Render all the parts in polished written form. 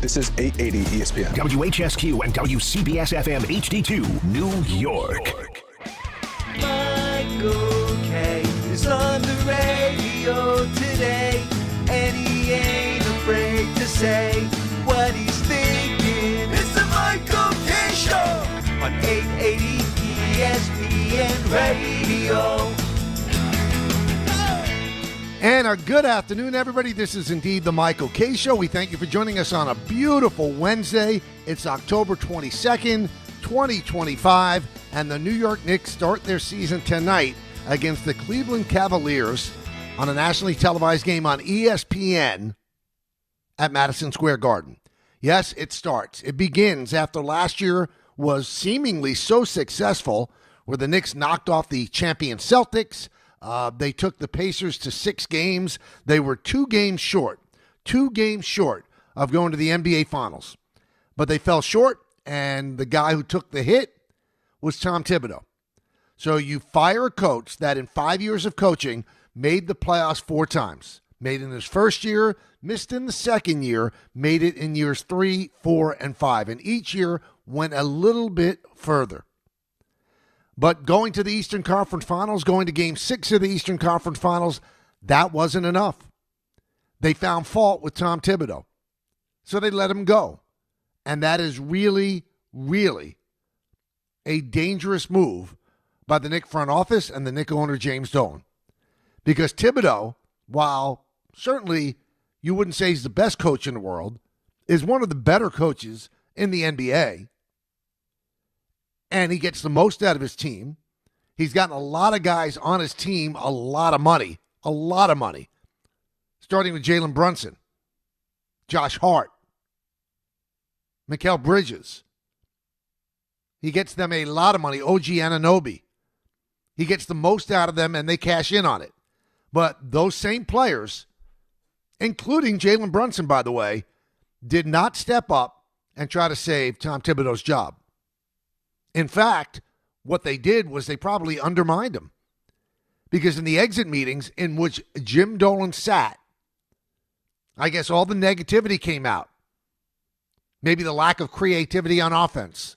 This is 880 ESPN. WHSQ and WCBS-FM HD2, New York. Michael K. is on the radio today, and he ain't afraid to say what he's thinking. It's the Michael K. Show on 880 ESPN Radio. And a good afternoon, everybody. This is indeed the Michael K. Show. We thank you for joining us on a beautiful Wednesday. It's October 22nd, 2025, and the New York Knicks start their season tonight against the Cleveland Cavaliers on a nationally televised game on ESPN at Madison Square Garden. Yes, it starts. It begins after last year was seemingly so successful, where the Knicks knocked off the champion Celtics. They took the Pacers to 6 games. They were 2 games short of going to the NBA Finals. But they fell short, and the guy who took the hit was Tom Thibodeau. So you fire a coach that in 5 years of coaching made the playoffs 4 times. Made it in his first year, missed in the second year, made it in years 3, 4, and 5. And each year went a little bit further. But going to the Eastern Conference Finals, going to Game 6 of the Eastern Conference Finals, that wasn't enough. They found fault with Tom Thibodeau. So they let him go. And that is really, really a dangerous move by the Knicks front office and the Knicks owner, James Dolan. Because Thibodeau, while certainly you wouldn't say he's the best coach in the world, is one of the better coaches in the NBA. And he gets the most out of his team. He's gotten a lot of guys on his team a lot of money. Starting with Jalen Brunson, Josh Hart, Mikal Bridges. He gets them a lot of money. OG Anunoby. He gets the most out of them, and they cash in on it. But those same players, including Jalen Brunson, by the way, did not step up and try to save Tom Thibodeau's job. In fact, what they did was they probably undermined him. Because in the exit meetings in which Jim Dolan sat, I guess all the negativity came out. Maybe the lack of creativity on offense.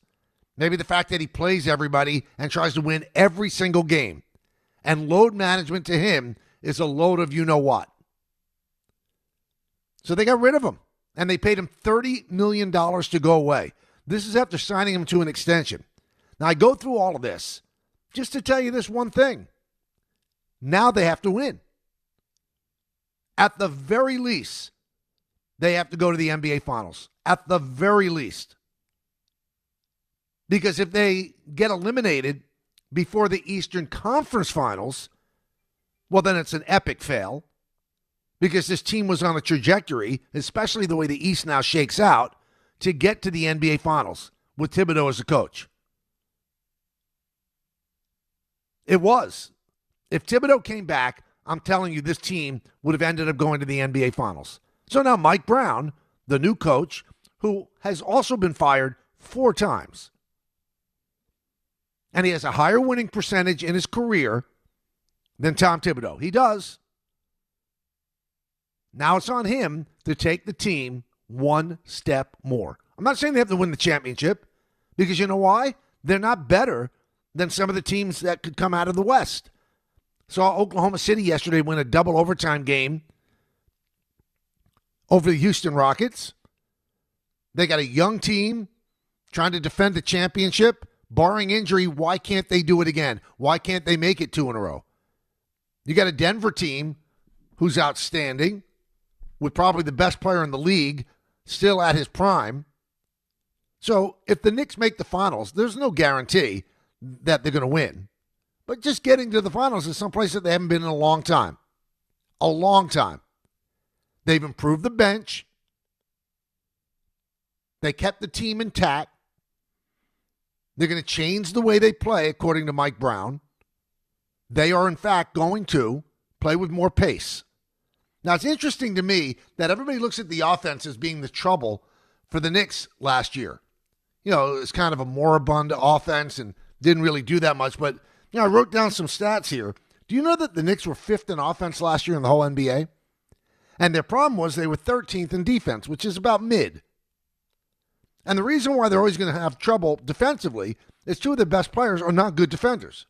Maybe the fact that he plays everybody and tries to win every single game. And load management to him is a load of you-know-what. So they got rid of him. And they paid him $30 million to go away. This is after signing him to an extension. Now, I go through all of this just to tell you this one thing. Now they have to win. At the very least, they have to go to the NBA Finals. At the very least. Because if they get eliminated before the Eastern Conference Finals, well, then it's an epic fail. Because this team was on a trajectory, especially the way the East now shakes out, to get to the NBA Finals with Thibodeau as a coach. It was. If Thibodeau came back, I'm telling you, this team would have ended up going to the NBA Finals. So now Mike Brown, the new coach, who has also been fired 4 times, and he has a higher winning percentage in his career than Tom Thibodeau. He does. Now it's on him to take the team one step more. I'm not saying they have to win the championship, because you know why? They're not better than some of the teams that could come out of the West. Saw Oklahoma City yesterday win a double overtime game over the Houston Rockets. They got a young team trying to defend the championship. Barring injury, why can't they do it again? Why can't they make it 2 in a row? You got a Denver team who's outstanding, with probably the best player in the league still at his prime. So if the Knicks make the finals, there's no guarantee that they're going to win. But just getting to the finals is someplace that they haven't been in a long time. A long time. They've improved the bench. They kept the team intact. They're going to change the way they play, according to Mike Brown. They are, in fact, going to play with more pace. Now, it's interesting to me that everybody looks at the offense as being the trouble for the Knicks last year. You know, it's kind of a moribund offense and didn't really do that much. But, you know, I wrote down some stats here. Do you know that the Knicks were 5th in offense last year in the whole NBA? And their problem was they were 13th in defense, which is about mid. And the reason why they're always going to have trouble defensively is two of their best players are not good defenders.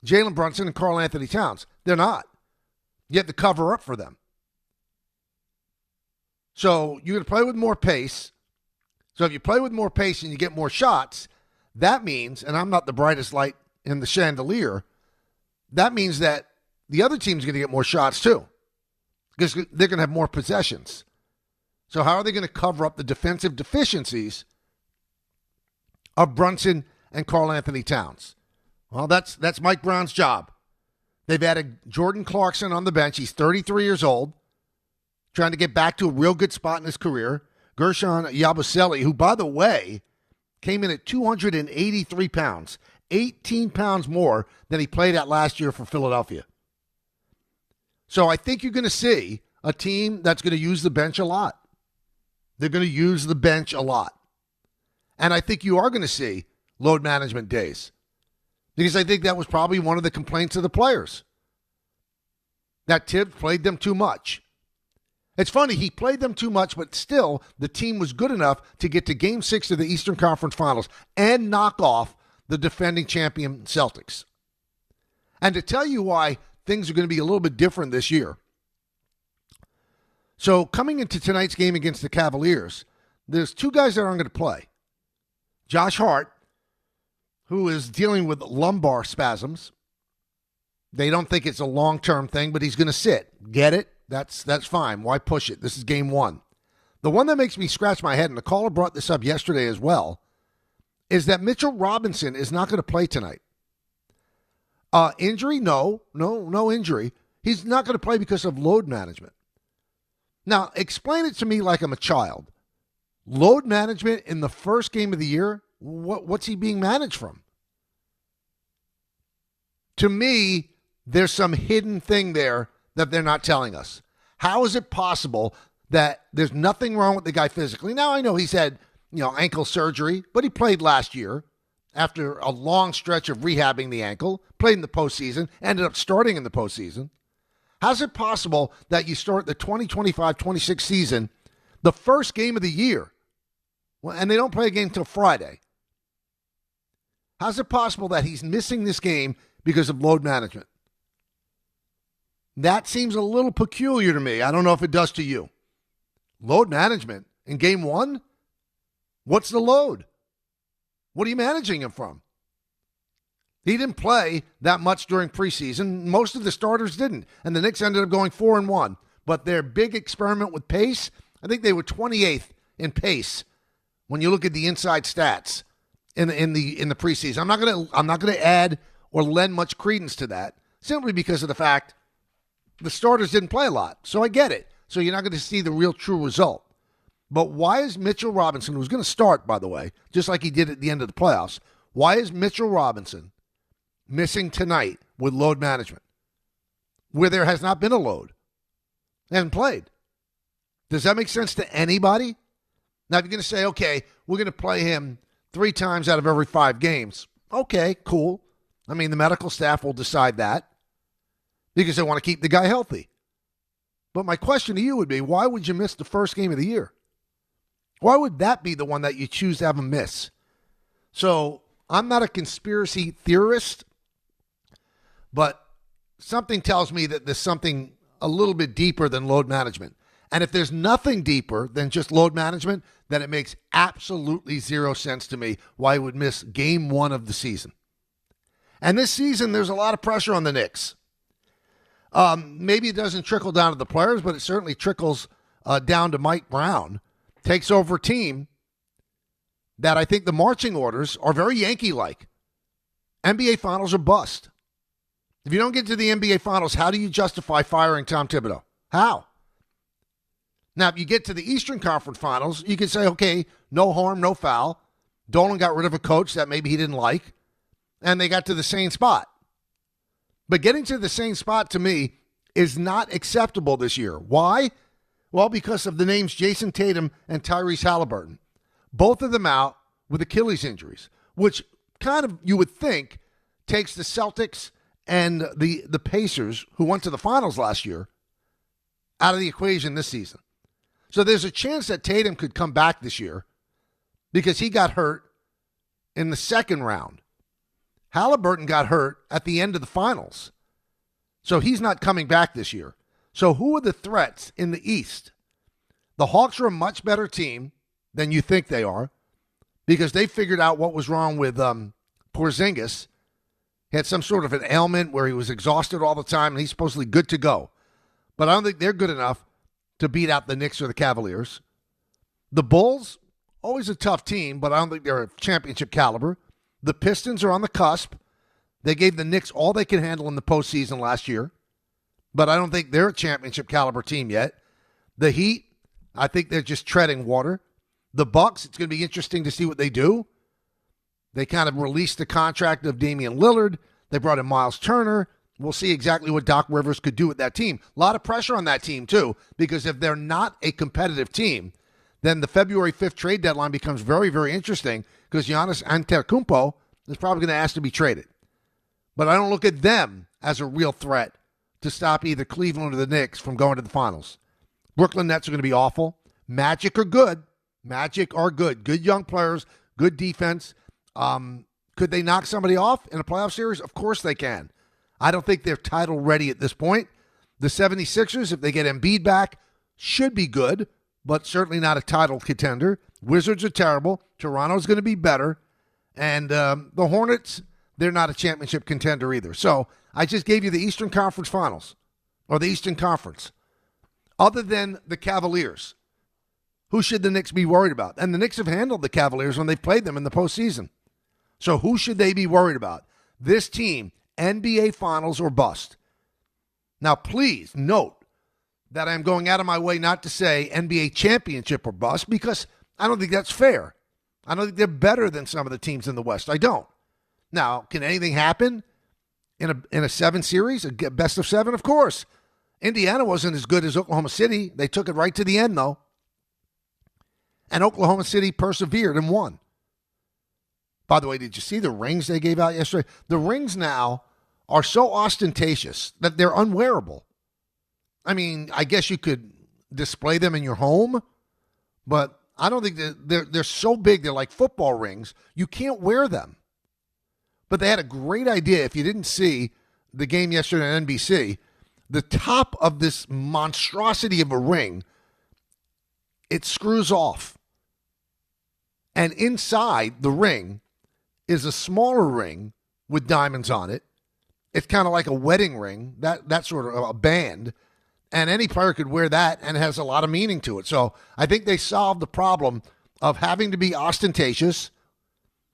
Jalen Brunson and Karl Anthony Towns. They're not. You have to cover up for them. So you're going to play with more pace. So if you play with more pace and you get more shots, that means, and I'm not the brightest light in the chandelier, that means that the other team's going to get more shots too, because they're going to have more possessions. So how are they going to cover up the defensive deficiencies of Brunson and Karl Anthony Towns? Well, that's Mike Brown's job. They've added Jordan Clarkson on the bench. He's 33 years old, trying to get back to a real good spot in his career. Gershon Yabusele, who, by the way, came in at 283 pounds, 18 pounds more than he played at last year for Philadelphia. So I think you're going to see a team that's going to use the bench a lot. They're going to use the bench a lot. And I think you are going to see load management days, because I think that was probably one of the complaints of the players, that Tibbs played them too much. It's funny, he played them too much, but still the team was good enough to get to Game 6 of the Eastern Conference Finals and knock off the defending champion Celtics. And to tell you why things are going to be a little bit different this year. So coming into tonight's game against the Cavaliers, there's two guys that aren't going to play. Josh Hart, who is dealing with lumbar spasms. They don't think it's a long-term thing, but he's going to sit. Get it? That's fine. Why push it? This is game one. The one that makes me scratch my head, and the caller brought this up yesterday as well, is that Mitchell Robinson is not going to play tonight. Injury? No injury. He's not going to play because of load management. Now, explain it to me like I'm a child. Load management in the first game of the year? What's he being managed from? To me, there's some hidden thing there that they're not telling us. How is it possible that there's nothing wrong with the guy physically? Now, I know he's had, ankle surgery, but he played last year after a long stretch of rehabbing the ankle, played in the postseason, ended up starting in the postseason. How's it possible that you start the 2025-26 season, the first game of the year, and they don't play a game until Friday? How's it possible that he's missing this game because of load management? That seems a little peculiar to me. I don't know if it does to you. Load management in game one? What's the load? What are you managing him from? He didn't play that much during preseason. Most of the starters didn't. And the Knicks ended up going 4-1. But their big experiment with pace, I think they were 28th in pace when you look at the inside stats in the preseason. I'm not gonna add or lend much credence to that, simply because of the fact the starters didn't play a lot. So I get it. So you're not going to see the real true result. But why is Mitchell Robinson, who's going to start, by the way, just like he did at the end of the playoffs, why is Mitchell Robinson missing tonight with load management, where there has not been a load? Hasn't played. Does that make sense to anybody? Now, if you're going to say, okay, we're going to play him 3 times out of every 5 games, okay, cool. I mean, the medical staff will decide that, because they want to keep the guy healthy. But my question to you would be, why would you miss the first game of the year? Why would that be the one that you choose to have him miss? So I'm not a conspiracy theorist, but something tells me that there's something a little bit deeper than load management. And if there's nothing deeper than just load management, then it makes absolutely zero sense to me why he would miss game 1 of the season. And this season, there's a lot of pressure on the Knicks. Maybe it doesn't trickle down to the players, but it certainly trickles down to Mike Brown. Takes over a team that I think the marching orders are very Yankee-like. NBA Finals are bust. If you don't get to the NBA Finals, how do you justify firing Tom Thibodeau? How? Now, if you get to the Eastern Conference Finals, you can say, okay, no harm, no foul. Dolan got rid of a coach that maybe he didn't like, and they got to the same spot. But getting to the same spot, to me, is not acceptable this year. Why? Well, because of the names Jason Tatum and Tyrese Halliburton. Both of them out with Achilles injuries, which kind of, you would think, takes the Celtics and the Pacers, who went to the finals last year, out of the equation this season. So there's a chance that Tatum could come back this year, because he got hurt in the second round. Halliburton got hurt at the end of the finals. So he's not coming back this year. So who are the threats in the East? The Hawks are a much better team than you think they are because they figured out what was wrong with Porzingis. He had some sort of an ailment where he was exhausted all the time, and he's supposedly good to go. But I don't think they're good enough to beat out the Knicks or the Cavaliers. The Bulls, always a tough team, but I don't think they're a championship caliber. The Pistons are on the cusp. They gave the Knicks all they could handle in the postseason last year, but I don't think they're a championship caliber team yet. The Heat, I think they're just treading water. The Bucks, it's going to be interesting to see what they do. They kind of released the contract of Damian Lillard. They brought in Miles Turner. We'll see exactly what Doc Rivers could do with that team. A lot of pressure on that team, too, because if they're not a competitive team, then the February 5th trade deadline becomes very, very interesting because Giannis Antetokounmpo is probably going to ask to be traded. But I don't look at them as a real threat to stop either Cleveland or the Knicks from going to the finals. Brooklyn Nets are going to be awful. Magic are good. Good young players, good defense. Could they knock somebody off in a playoff series? Of course they can. I don't think they're title ready at this point. The 76ers, if they get Embiid back, should be good, but certainly not a title contender. Wizards are terrible. Toronto's going to be better. And the Hornets, they're not a championship contender either. So I just gave you the Eastern Conference Finals, or the Eastern Conference. Other than the Cavaliers, who should the Knicks be worried about? And the Knicks have handled the Cavaliers when they've played them in the postseason. So who should they be worried about? This team, NBA Finals or bust. Now, please note that I'm going out of my way not to say NBA championship or bust because I don't think that's fair. I don't think they're better than some of the teams in the West. I don't. Now, can anything happen in a 7 series, a best of 7? Of course. Indiana wasn't as good as Oklahoma City. They took it right to the end, though. And Oklahoma City persevered and won. By the way, did you see the rings they gave out yesterday? The rings now are so ostentatious that they're unwearable. I mean, I guess you could display them in your home, but I don't think they're so big. They're like football rings. You can't wear them. But they had a great idea. If you didn't see the game yesterday on NBC, the top of this monstrosity of a ring, it screws off. And inside the ring is a smaller ring with diamonds on it. It's kind of like a wedding ring, that sort of a band. And any player could wear that, and it has a lot of meaning to it. So I think they solved the problem of having to be ostentatious,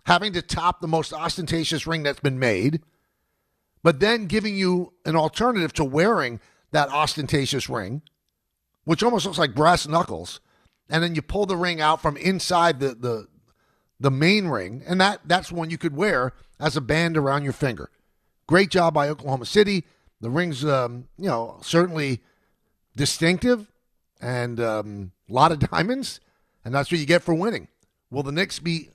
having to top the most ostentatious ring that's been made, but then giving you an alternative to wearing that ostentatious ring, which almost looks like brass knuckles, and then you pull the ring out from inside the main ring, and that's one you could wear as a band around your finger. Great job by Oklahoma City. The ring's, certainly distinctive and a lot of diamonds, and that's what you get for winning. Will the Knicks be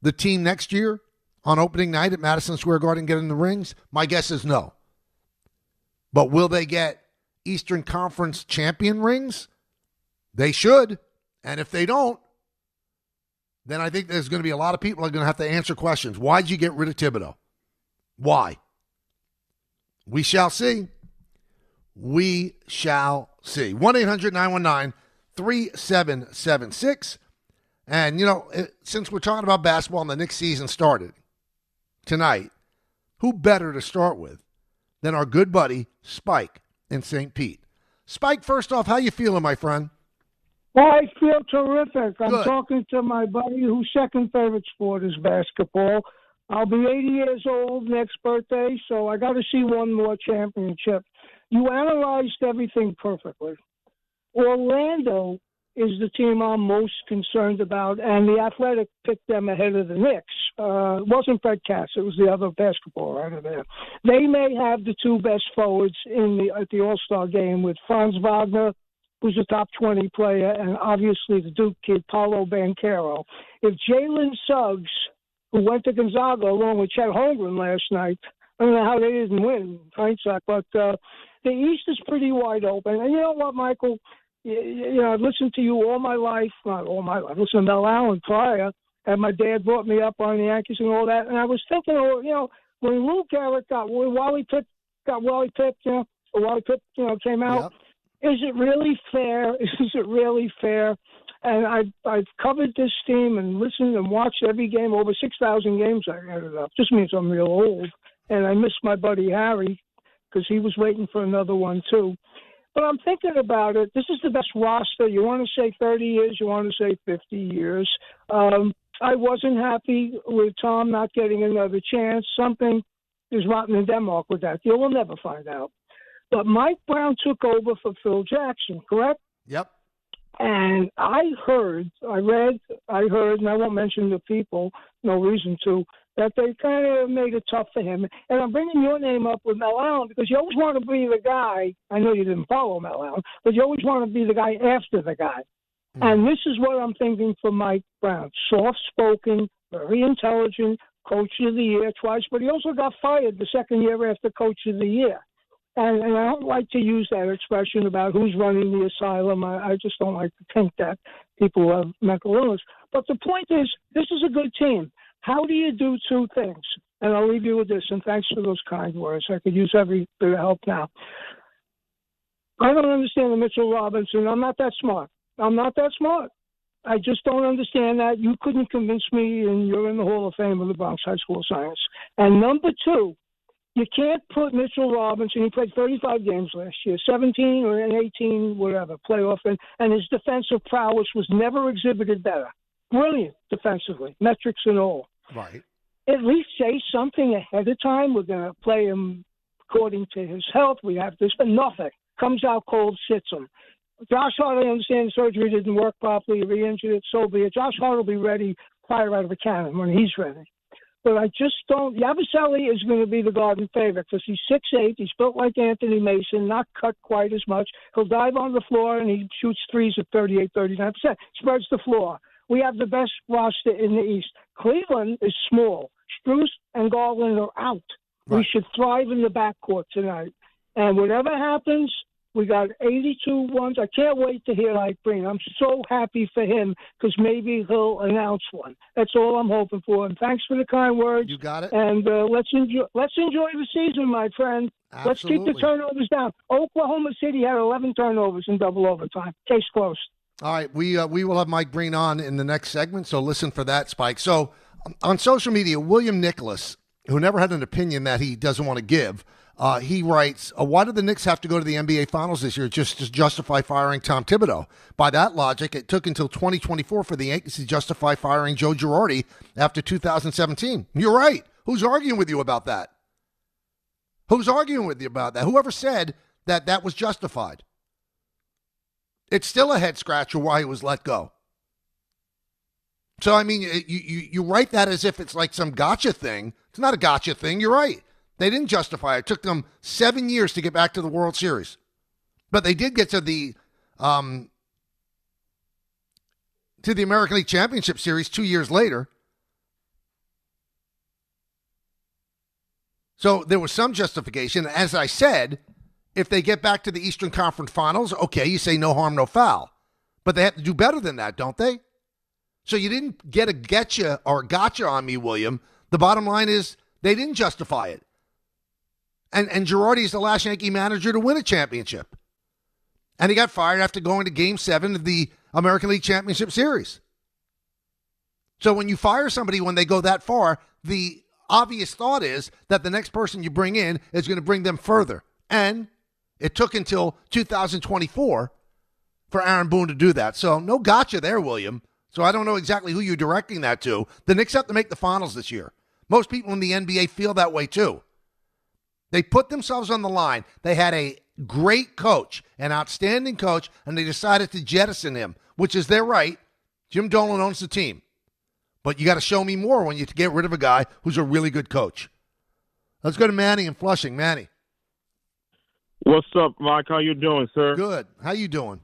the team next year on opening night at Madison Square Garden getting the rings? My guess is no. But will they get Eastern Conference champion rings? They should. And if they don't, then I think there's going to be a lot of people are going to have to answer questions. Why'd you get rid of Thibodeau? Why? We shall see. We shall see. 1-800-919-3776. And, since we're talking about basketball and the Knicks season started tonight, who better to start with than our good buddy Spike in St. Pete? Spike, first off, how you feeling, my friend? Well, I feel terrific. I'm Good. talking to my buddy whose second favorite sport is basketball. I'll be 80 years old next birthday, so I got to see one more championship. You analyzed everything perfectly. Orlando is the team I'm most concerned about, and the Athletic picked them ahead of the Knicks. It wasn't Fred Katz. It was the other basketball writer there. They may have the two best forwards at the All-Star game with Franz Wagner, who's a top 20 player, and obviously the Duke kid, Paolo Banchero. If Jalen Suggs, who went to Gonzaga along with Chet Holmgren last night, I don't know how they didn't win, hindsight, but the East is pretty wide open. And you know what, Michael? I've listened to you all my life. Not all my life. I listened to Mel Allen prior, and my dad brought me up on the Yankees and all that. And I was thinking, when Lou Gehrig when Wally Pipp, came out, is it really fair? Is it really fair? And I've covered this team and listened and watched every game, over 6,000 games I ended up. Just means I'm real old. And I miss my buddy Harry because he was waiting for another one too. But I'm thinking about it. This is the best roster. You want to say 30 years, you want to say 50 years. I wasn't happy with Tom not getting another chance. Something is rotten in Denmark with that deal. We'll never find out. But Mike Brown took over for Phil Jackson, correct? Yep. And I read, and I won't mention the people, no reason to, that they kind of made it tough for him. And I'm bringing your name up with Mel Allen because you always want to be the guy. I know you didn't follow Mel Allen, but you always want to be the guy after the guy. Mm-hmm. And this is what I'm thinking for Mike Brown. Soft-spoken, very intelligent, Coach of the Year twice, but he also got fired the second year after Coach of the Year. And I don't like to use that expression about who's running the asylum. I just don't like to think that people have mental illness. But the point is, this is a good team. How do you do two things? And I'll leave you with this, and thanks for those kind words. I could use every bit of help now. I don't understand the Mitchell Robinson. I'm not that smart. I just don't understand that. You couldn't convince me, and you're in the Hall of Fame of the Bronx High School of Science. And number two, you can't put Mitchell Robinson, he played 35 games last year, 17 or 18, whatever, playoff, and his defensive prowess was never exhibited better. Brilliant defensively, metrics and all. Right. At least say something ahead of time. We're going to play him according to his health. We have this, but nothing. Comes out cold, sits him. Josh Hart, I understand the surgery didn't work properly, re-injured it, so be it. Josh Hart will be ready, fire out of a cannon when he's ready. But I just don't. Yabusele is going to be the Garden favorite because he's 6'8". He's built like Anthony Mason, not cut quite as much. He'll dive on the floor, and he shoots threes at 38, 39%. Spreads the floor. We have the best roster in the East. Cleveland is small. Strus and Garland are out. Right. We should thrive in the backcourt tonight. And whatever happens, we got 82 ones. I can't wait to hear like Breen. I'm so happy for him because maybe he'll announce one. That's all I'm hoping for. And thanks for the kind words. You got it. And let's enjoy the season, my friend. Absolutely. Let's keep the turnovers down. Oklahoma City had 11 turnovers in double overtime. Case closed. All right, we will have Mike Breen on in the next segment, so listen for that, Spike. So on social media, William Nicholas, who never had an opinion that he doesn't want to give, he writes, why did the Knicks have to go to the NBA Finals this year just to justify firing Tom Thibodeau? By that logic, it took until 2024 for the Yankees to justify firing Joe Girardi after 2017. You're right. Who's arguing with you about that? Whoever said that that was justified? It's still a head-scratcher why he was let go. So, I mean, you write that as if it's like some gotcha thing. It's not a gotcha thing. You're right. They didn't justify it. It took them 7 years to get back to the World Series. But they did get to the American League Championship Series 2 years later. So there was some justification. As I said, if they get back to the Eastern Conference Finals, okay, you say no harm, no foul. But they have to do better than that, don't they? So you didn't get a getcha or gotcha on me, William. The bottom line is they didn't justify it. And Girardi is the last Yankee manager to win a championship. And he got fired after going to Game 7 of the American League Championship Series. So when you fire somebody when they go that far, the obvious thought is that the next person you bring in is going to bring them further. And it took until 2024 for Aaron Boone to do that. So no gotcha there, William. So I don't know exactly who you're directing that to. The Knicks have to make the finals this year. Most people in the NBA feel that way too. They put themselves on the line. They had a great coach, an outstanding coach, and they decided to jettison him, which is their right. Jim Dolan owns the team. But you got to show me more when you get rid of a guy who's a really good coach. Let's go to Manny in Flushing. Manny. What's up, Mike? How you doing, sir? Good. How you doing?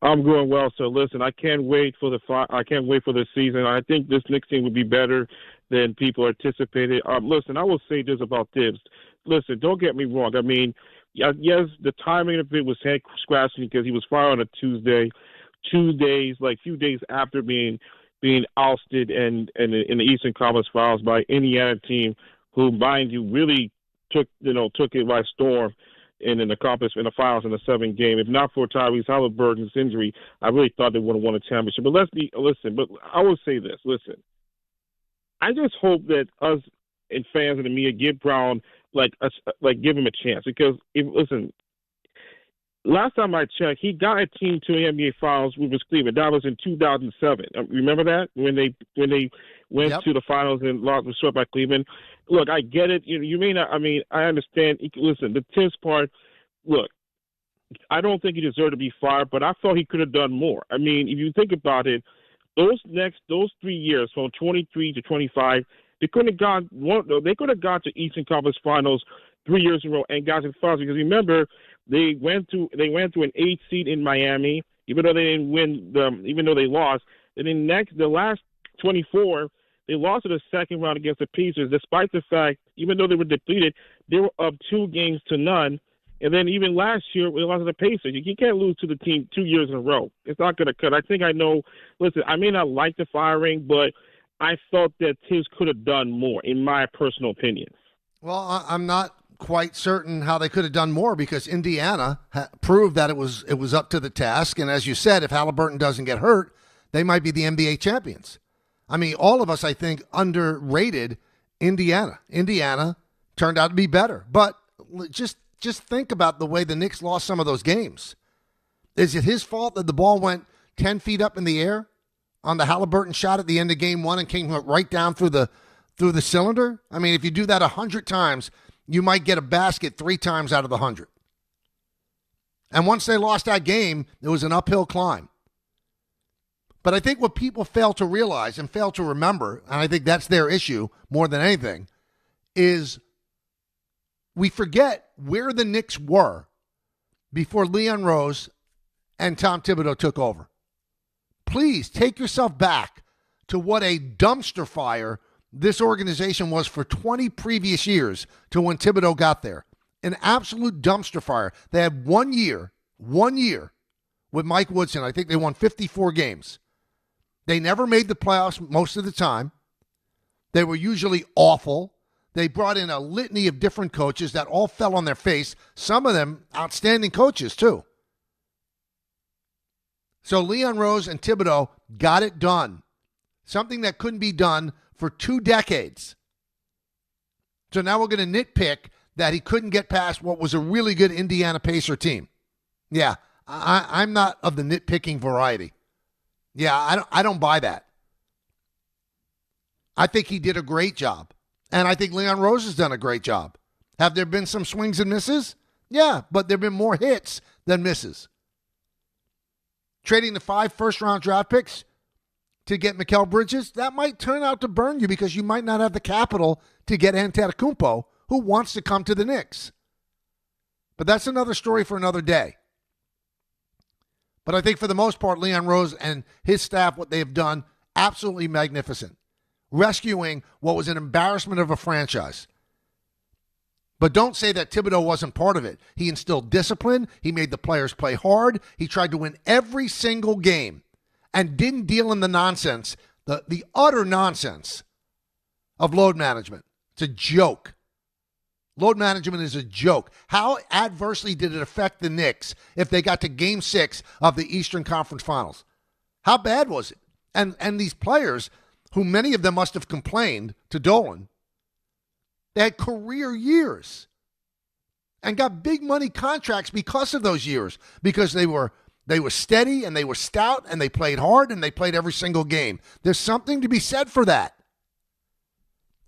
I'm doing well, sir. Listen, I can't wait for the season. I think this Knicks team will be better than people anticipated. Listen, I will say this about Tibbs. Listen, don't get me wrong. I mean, Yes, the timing of it was head scratching because he was fired on a Tuesday, 2 days, like few days after being ousted and in the Eastern Conference Finals by Indiana team, who, mind you, really took it by storm in the finals in the 7th game. If not for Tyrese Halliburton's injury, I really thought they would have won a championship. But but I will say this. Listen, I just hope that us and fans and the media give Brown give him a chance, because last time I checked, he got a team to the NBA Finals with Cleveland. That was in 2007. Remember that when they went to the finals and lost, was swept by Cleveland. Look, I get it. You may not. I mean, I understand. Listen, the Tibbs part. Look, I don't think he deserved to be fired, but I thought he could have done more. I mean, if you think about it, those 3 years from 23 to 25, they could have gone to Eastern Conference Finals 3 years in a row and got to the finals, because remember, they went to an 8th seed in Miami, even though they didn't win even though they lost. And then the last 24, they lost in the second round against the Pacers, despite the fact, even though they were depleted, they were up 2-0. And then even last year, we lost to the Pacers. You can't lose to the team 2 years in a row. It's not going to cut. I think I know. Listen, I may not like the firing, but I thought that Tibbs could have done more, in my personal opinion. Well, I'm not quite certain how they could have done more, because Indiana proved that it was up to the task. And as you said, if Halliburton doesn't get hurt, they might be the NBA champions. I mean, all of us, I think, underrated Indiana. Indiana turned out to be better. But just think about the way the Knicks lost some of those games. Is it his fault that the ball went 10 feet up in the air on the Halliburton shot at the end of game 1 and came right down through the cylinder? I mean, if you do that 100 times, you might get a basket 3 times out of the 100. And once they lost that game, it was an uphill climb. But I think what people fail to realize and fail to remember, and I think that's their issue more than anything, is we forget where the Knicks were before Leon Rose and Tom Thibodeau took over. Please take yourself back to what a dumpster fire this organization was for 20 previous years to when Thibodeau got there. An absolute dumpster fire. They had 1 year with Mike Woodson. I think they won 54 games. They never made the playoffs most of the time. They were usually awful. They brought in a litany of different coaches that all fell on their face. Some of them outstanding coaches, too. So Leon Rose and Thibodeau got it done. Something that couldn't be done for 2 decades. So now we're going to nitpick that he couldn't get past what was a really good Indiana Pacer team. Yeah, I'm not of the nitpicking variety. Yeah, I don't buy that. I think he did a great job. And I think Leon Rose has done a great job. Have there been some swings and misses? Yeah, but there have been more hits than misses. Trading the 5 first-round draft picks to get Mikal Bridges, that might turn out to burn you, because you might not have the capital to get Antetokounmpo, who wants to come to the Knicks. But that's another story for another day. But I think for the most part, Leon Rose and his staff, what they have done, absolutely magnificent. Rescuing what was an embarrassment of a franchise. But don't say that Thibodeau wasn't part of it. He instilled discipline. He made the players play hard. He tried to win every single game and didn't deal in the nonsense, the utter nonsense of load management. It's a joke. Load management is a joke. How adversely did it affect the Knicks if they got to Game 6 of the Eastern Conference Finals? How bad was it? And these players, who many of them must have complained to Dolan, they had career years and got big money contracts because of those years, because they were steady and they were stout and they played hard and they played every single game. There's something to be said for that.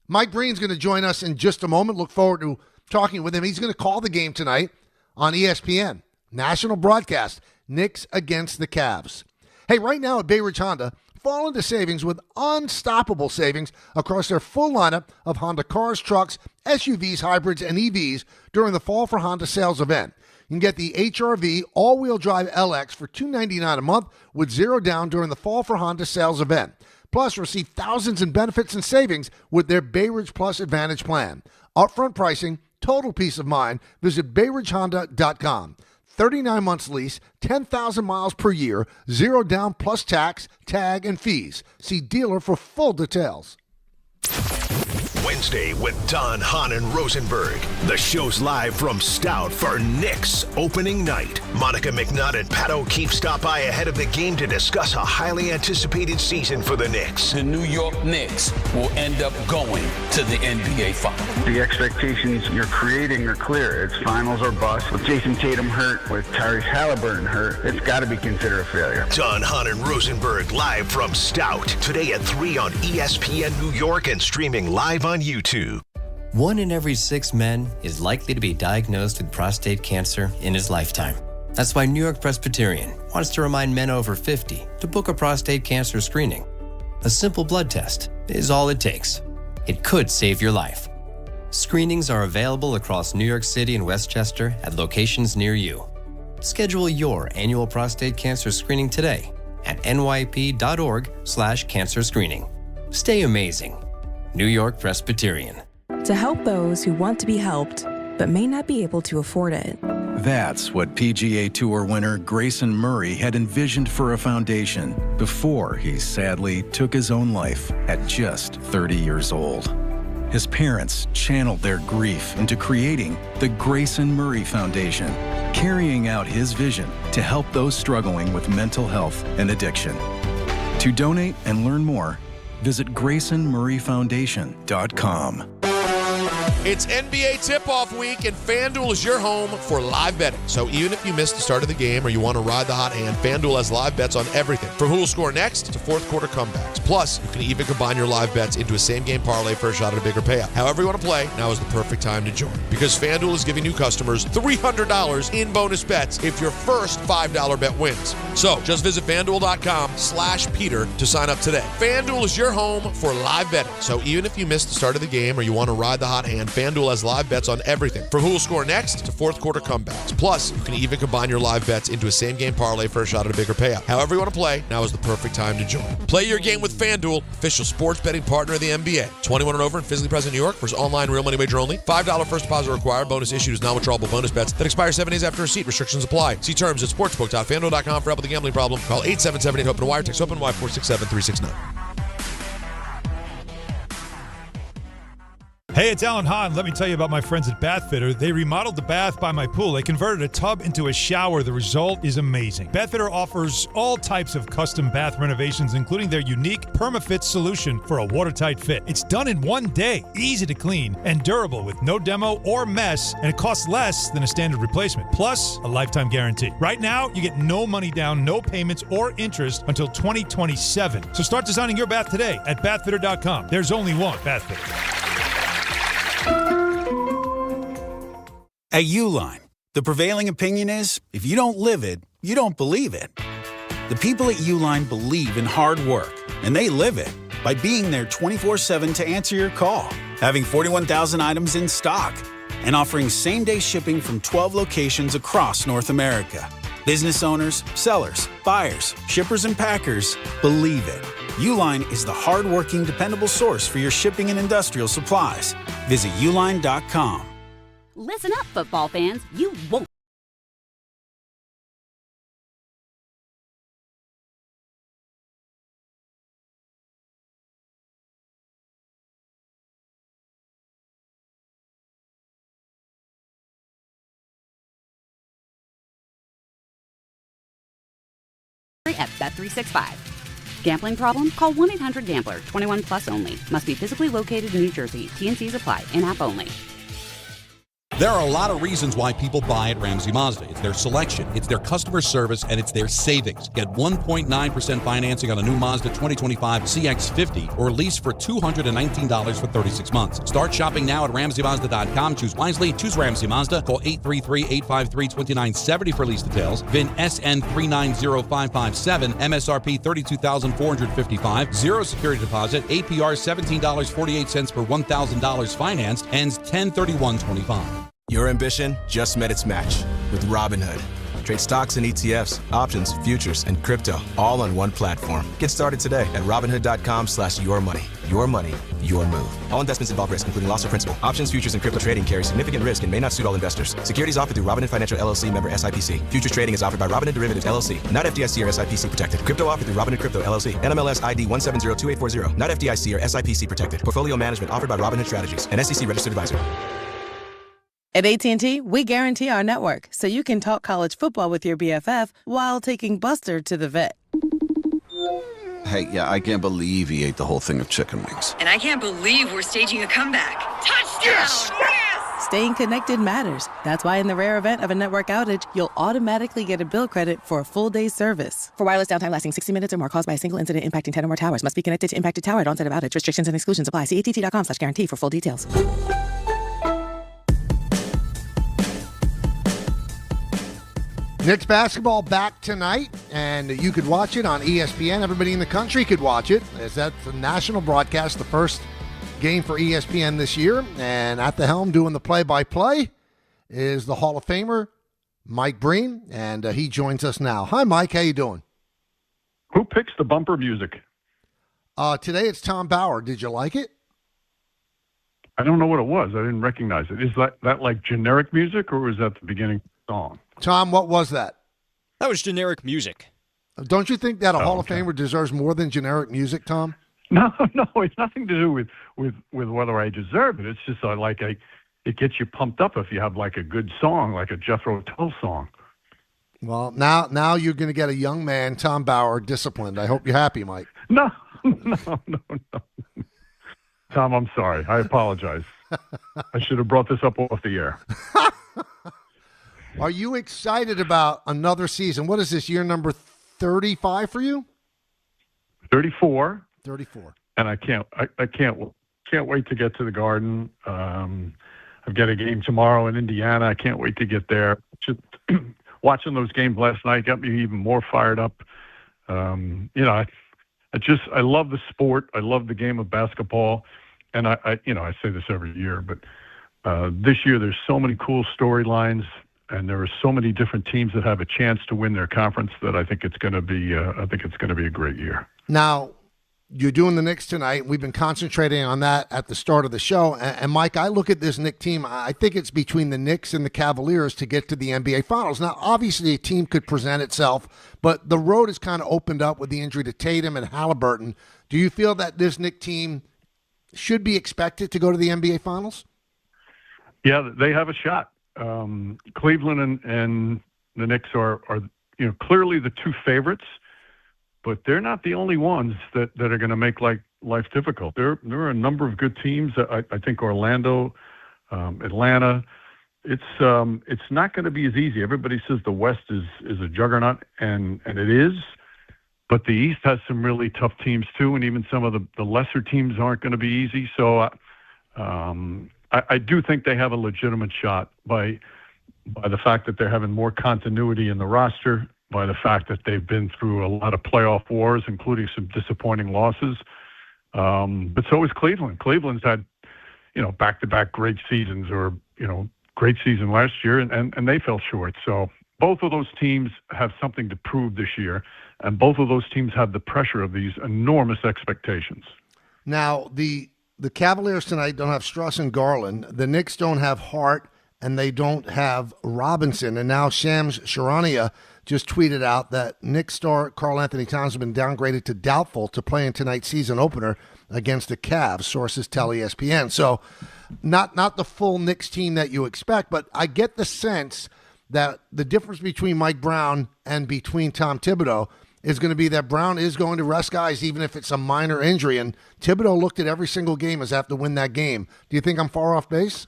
Mike Breen's going to join us in just a moment. Look forward to talking with him. He's going to call the game tonight on ESPN. National broadcast, Knicks against the Cavs. Hey, right now at Bay Ridge Honda, fall into savings with unstoppable savings across their full lineup of Honda cars, trucks, SUVs, hybrids, and EVs during the Fall for Honda sales event. You can get the HR-V all-wheel drive LX for $299 a month with 0 down during the Fall for Honda sales event. Plus, receive thousands in benefits and savings with their Bay Ridge Plus Advantage plan. Upfront pricing, total peace of mind. Visit BayRidgeHonda.com. 39 months lease, 10,000 miles per year, 0 down plus tax, tag, and fees. See dealer for full details. Wednesday with Don, Hahn, and Rosenberg. The show's live from Stout for Knicks opening night. Monica McNutt and Pat O'Keefe stop by ahead of the game to discuss a highly anticipated season for the Knicks. The New York Knicks will end up going to the NBA Finals. The expectations you're creating are clear. It's finals or bust. With Jason Tatum hurt, with Tyrese Halliburton hurt, it's got to be considered a failure. Don, Hahn, and Rosenberg live from Stout. Today at 3 on ESPN New York and streaming live on YouTube. 1 in every 6 men is likely to be diagnosed with prostate cancer in his lifetime. That's why New York Presbyterian wants to remind men over 50 to book a prostate cancer screening. A simple blood test is all it takes. It could save your life. Screenings are available across New York City and Westchester at locations near you. Schedule your annual prostate cancer screening today at nyp.org/cancer screening. Stay amazing. New York Presbyterian. To help those who want to be helped, but may not be able to afford it. That's what PGA Tour winner Grayson Murray had envisioned for a foundation before he sadly took his own life at just 30 years old. His parents channeled their grief into creating the Grayson Murray Foundation, carrying out his vision to help those struggling with mental health and addiction. To donate and learn more, visit GraysonMurrayFoundation.com. It's NBA tip-off week, and FanDuel is your home for live betting. So even if you missed the start of the game or you want to ride the hot hand, FanDuel has live bets on everything, from who will score next to fourth quarter comebacks. Plus, you can even combine your live bets into a same-game parlay for a shot at a bigger payout. However you want to play, now is the perfect time to join, because FanDuel is giving new customers $300 in bonus bets if your first $5 bet wins. So just visit FanDuel.com/Peter to sign up today. FanDuel is your home for live betting. So even if you missed the start of the game or you want to ride the hot hand, FanDuel has live bets on everything, from who will score next to fourth quarter comebacks. Plus, you can even combine your live bets into a same-game parlay for a shot at a bigger payout. However you want to play, now is the perfect time to join. Play your game with FanDuel, official sports betting partner of the NBA. 21 and over and physically present in New York. Versus online real money wager only. $5 first deposit required. Bonus issued is non-withdrawable bonus bets that expire 7 days after receipt. Restrictions apply. See terms at sportsbook.fanduel.com for help with a gambling problem. Call 877-8-HOPE-NY. Text OPEN-Y 467-369. Hey, it's Alan Hahn. Let me tell you about my friends at Bath Fitter. They remodeled the bath by my pool. They converted a tub into a shower. The result is amazing. Bath Fitter offers all types of custom bath renovations, including their unique PermaFit solution for a watertight fit. It's done in 1 day, easy to clean, and durable with no demo or mess, and it costs less than a standard replacement, plus a lifetime guarantee. Right now, you get no money down, no payments or interest until 2027. So start designing your bath today at bathfitter.com. There's only one Bath Fitter. At Uline, the prevailing opinion is, if you don't live it, you don't believe it. The people at Uline believe in hard work, and they live it by being there 24/7 to answer your call, having 41,000 items in stock, and offering same-day shipping from 12 locations across North America. Business owners, sellers, buyers, shippers, and packers believe it. Uline is the hard-working, dependable source for your shipping and industrial supplies. Visit uline.com. Listen up, football fans. You won't. At Bet365. Gambling problem? Call 1-800-GAMBLER. 21 plus only. Must be physically located in New Jersey. T&Cs apply. In-app only. There are a lot of reasons why people buy at Ramsey Mazda. It's their selection, it's their customer service, and it's their savings. Get 1.9% financing on a new Mazda 2025 CX-50 or lease for $219 for 36 months. Start shopping now at RamseyMazda.com. Choose wisely. Choose Ramsey Mazda. Call 833-853-2970 for lease details. VIN SN390557. MSRP $32,455. Zero security deposit. APR $17.48 per $1,000 financed. Ends 10/31/25. Your ambition just met its match with Robinhood. Trade stocks and ETFs, options, futures, and crypto, all on one platform. Get started today at Robinhood.com/yourmoney. Your money, your move. All investments involve risk, including loss of principal. Options, futures, and crypto trading carry significant risk and may not suit all investors. Securities offered through Robinhood Financial LLC, member SIPC. Futures trading is offered by Robinhood Derivatives LLC, not FDIC or SIPC protected. Crypto offered through Robinhood Crypto LLC, NMLS ID 1702840, not FDIC or SIPC protected. Portfolio management offered by Robinhood Strategies, an SEC registered advisor. At AT&T, we guarantee our network so you can talk college football with your BFF while taking Buster to the vet. Hey, yeah, I can't believe he ate the whole thing of chicken wings. And I can't believe we're staging a comeback. Touchdown! Yes! Yes! Staying connected matters. That's why in the rare event of a network outage, you'll automatically get a bill credit for a full day's service. For wireless downtime lasting 60 minutes or more caused by a single incident impacting 10 or more towers, must be connected to impacted tower at onset of outage. Restrictions and exclusions apply. See att.com/guarantee for full details. Knicks basketball back tonight, and you could watch it on ESPN. Everybody in the country could watch it, as that's a national broadcast, the first game for ESPN this year. And at the helm doing the play-by-play is the Hall of Famer, Mike Breen, and he joins us now. Hi, Mike. How you doing? Who picks the bumper music? Today it's Tom Bauer. Did you like it? I don't know what it was. I didn't recognize it. Is that like generic music, or was that the beginning of the song? Tom, what was that? That was generic music. Don't you think that a Hall of Famer deserves more than generic music, Tom? No, it's nothing to do with whether I deserve it. It's just it gets you pumped up if you have like a good song, like a Jethro Tull song. Well, now you're going to get a young man, Tom Bauer, disciplined. I hope you're happy, Mike. No. Tom, I'm sorry. I apologize. I should have brought this up off the air. Are you excited about another season? What is this, year number 35 for you? 34. 34. And I can't wait to get to the Garden. I've got a game tomorrow in Indiana. I can't wait to get there. Just watching those games last night got me even more fired up. I love the sport. I love the game of basketball. And I say this every year, but this year there's so many cool storylines. And there are so many different teams that have a chance to win their conference that I think it's going to be. A great year. Now, you're doing the Knicks tonight. We've been concentrating on that at the start of the show. And Mike, I look at this Knicks team. I think it's between the Knicks and the Cavaliers to get to the NBA Finals. Now, obviously, a team could present itself, but the road is kind of opened up with the injury to Tatum and Halliburton. Do you feel that this Knicks team should be expected to go to the NBA Finals? Yeah, they have a shot. Cleveland and the Knicks are clearly the two favorites, but they're not the only ones that are going to make life difficult. There are a number of good teams. I think Orlando, Atlanta. It's not going to be as easy. Everybody says the West is a juggernaut, and it is, but the East has some really tough teams too, and even some of the lesser teams aren't going to be easy. So I do think they have a legitimate shot by the fact that they're having more continuity in the roster, by the fact that they've been through a lot of playoff wars, including some disappointing losses. But so is Cleveland. Cleveland's had, back-to-back great seasons, or, great season last year, and they fell short. So both of those teams have something to prove this year, and both of those teams have the pressure of these enormous expectations. Now, the Cavaliers tonight don't have Struss and Garland. The Knicks don't have Hart, and they don't have Robinson. And now Shams Charania just tweeted out that Knicks star Karl Anthony Towns has been downgraded to doubtful to play in tonight's season opener against the Cavs, sources tell ESPN. So not the full Knicks team that you expect, but I get the sense that the difference between Mike Brown and between Tom Thibodeau is going to be that Brown is going to rest guys even if it's a minor injury. And Thibodeau looked at every single game as have to win that game. Do you think I'm far off base?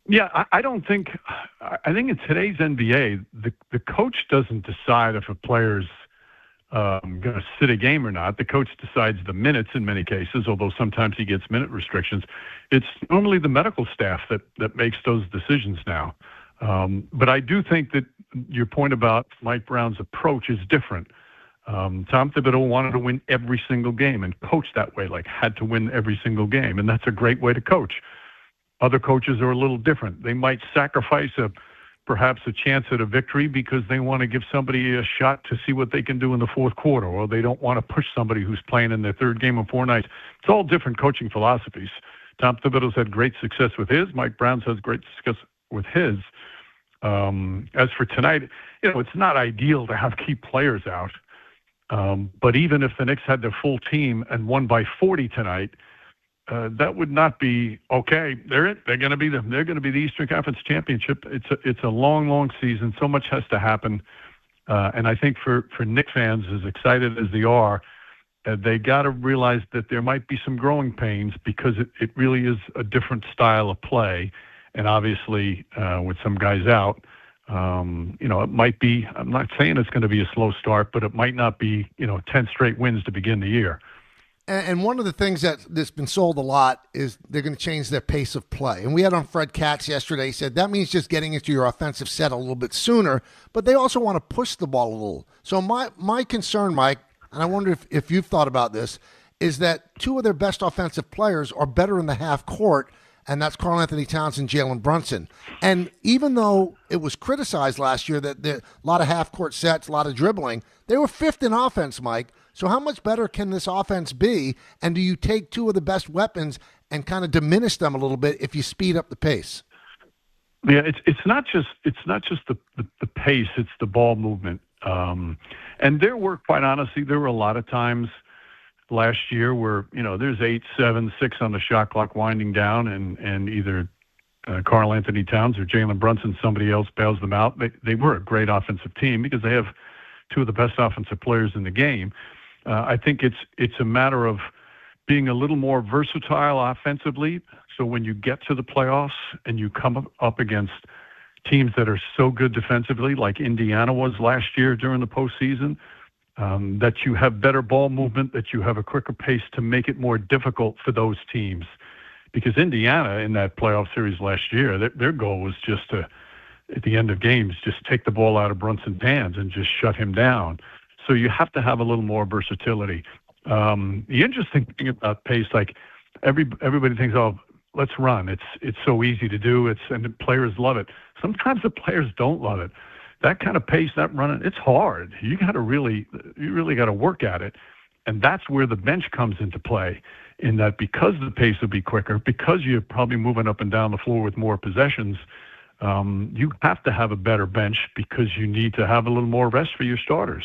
Yeah, I don't think – I think in today's NBA, the coach doesn't decide if a player's going to sit a game or not. The coach decides the minutes in many cases, although sometimes he gets minute restrictions. It's normally the medical staff that makes those decisions now. But I do think that your point about Mike Brown's approach is different. Tom Thibodeau wanted to win every single game and coach that way, like had to win every single game, and that's a great way to coach. Other coaches are a little different. They might sacrifice a perhaps a chance at a victory because they want to give somebody a shot to see what they can do in the fourth quarter, or they don't want to push somebody who's playing in their third game in 4 nights. It's all different coaching philosophies. Tom Thibodeau's had great success with his. Mike Brown's has great success with his. As for tonight, it's not ideal to have key players out. But even if the Knicks had their full team and won by 40 tonight, that would not be okay. They're going to be the Eastern Conference Championship. It's a long season. So much has to happen, and I think for Knicks fans, as excited as they are, they got to realize that there might be some growing pains because it really is a different style of play, and obviously with some guys out, it might be. I'm not saying it's going to be a slow start, but it might not be 10 straight wins to begin the year. And one of the things that's been sold a lot is they're going to change their pace of play. And we had on Fred Katz yesterday. He said that means just getting into your offensive set a little bit sooner, but they also want to push the ball a little. So my concern, Mike, and I wonder if you've thought about this, is that 2 of their best offensive players are better in the half court, and that's Karl-Anthony Towns and Jalen Brunson. And even though it was criticized last year that a lot of half-court sets, a lot of dribbling, they were 5th in offense, Mike. So how much better can this offense be? And do you take 2 of the best weapons and kind of diminish them a little bit if you speed up the pace? Yeah, it's not just the pace; it's the ball movement. And there were, quite honestly, there were a lot of times last year where there's 8, 7, 6 on the shot clock winding down, and either Karl-Anthony Towns or Jalen Brunson, somebody else bails them out. They were a great offensive team because they have 2 of the best offensive players in the game. I think it's a matter of being a little more versatile offensively. So when you get to the playoffs and you come up against teams that are so good defensively, like Indiana was last year during the postseason, that you have better ball movement, that you have a quicker pace to make it more difficult for those teams. Because Indiana in that playoff series last year, their goal was just to, at the end of games, just take the ball out of Brunson's hands and just shut him down. So you have to have a little more versatility. The interesting thing about pace, like everybody thinks, oh, let's run. It's so easy to do. And the players love it. Sometimes the players don't love it. That kind of pace, that running, it's hard. You really got to work at it. And that's where the bench comes into play, in that because the pace will be quicker, because you're probably moving up and down the floor with more possessions, you have to have a better bench because you need to have a little more rest for your starters.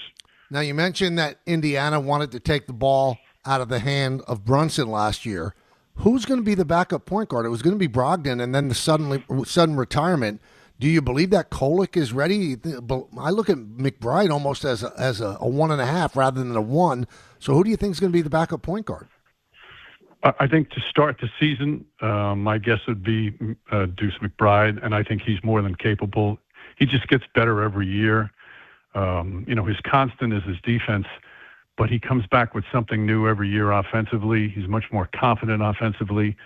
Now, you mentioned that Indiana wanted to take the ball out of the hand of Brunson last year. Who's going to be the backup point guard? It was going to be Brogdon, and then the sudden retirement. Do you believe that Kolek is ready? I look at McBride almost as a 1.5 rather than a 1. So who do you think is going to be the backup point guard? I think to start the season, my guess would be Deuce McBride, and I think he's more than capable. He just gets better every year. His constant is his defense, but he comes back with something new every year offensively. He's much more confident offensively.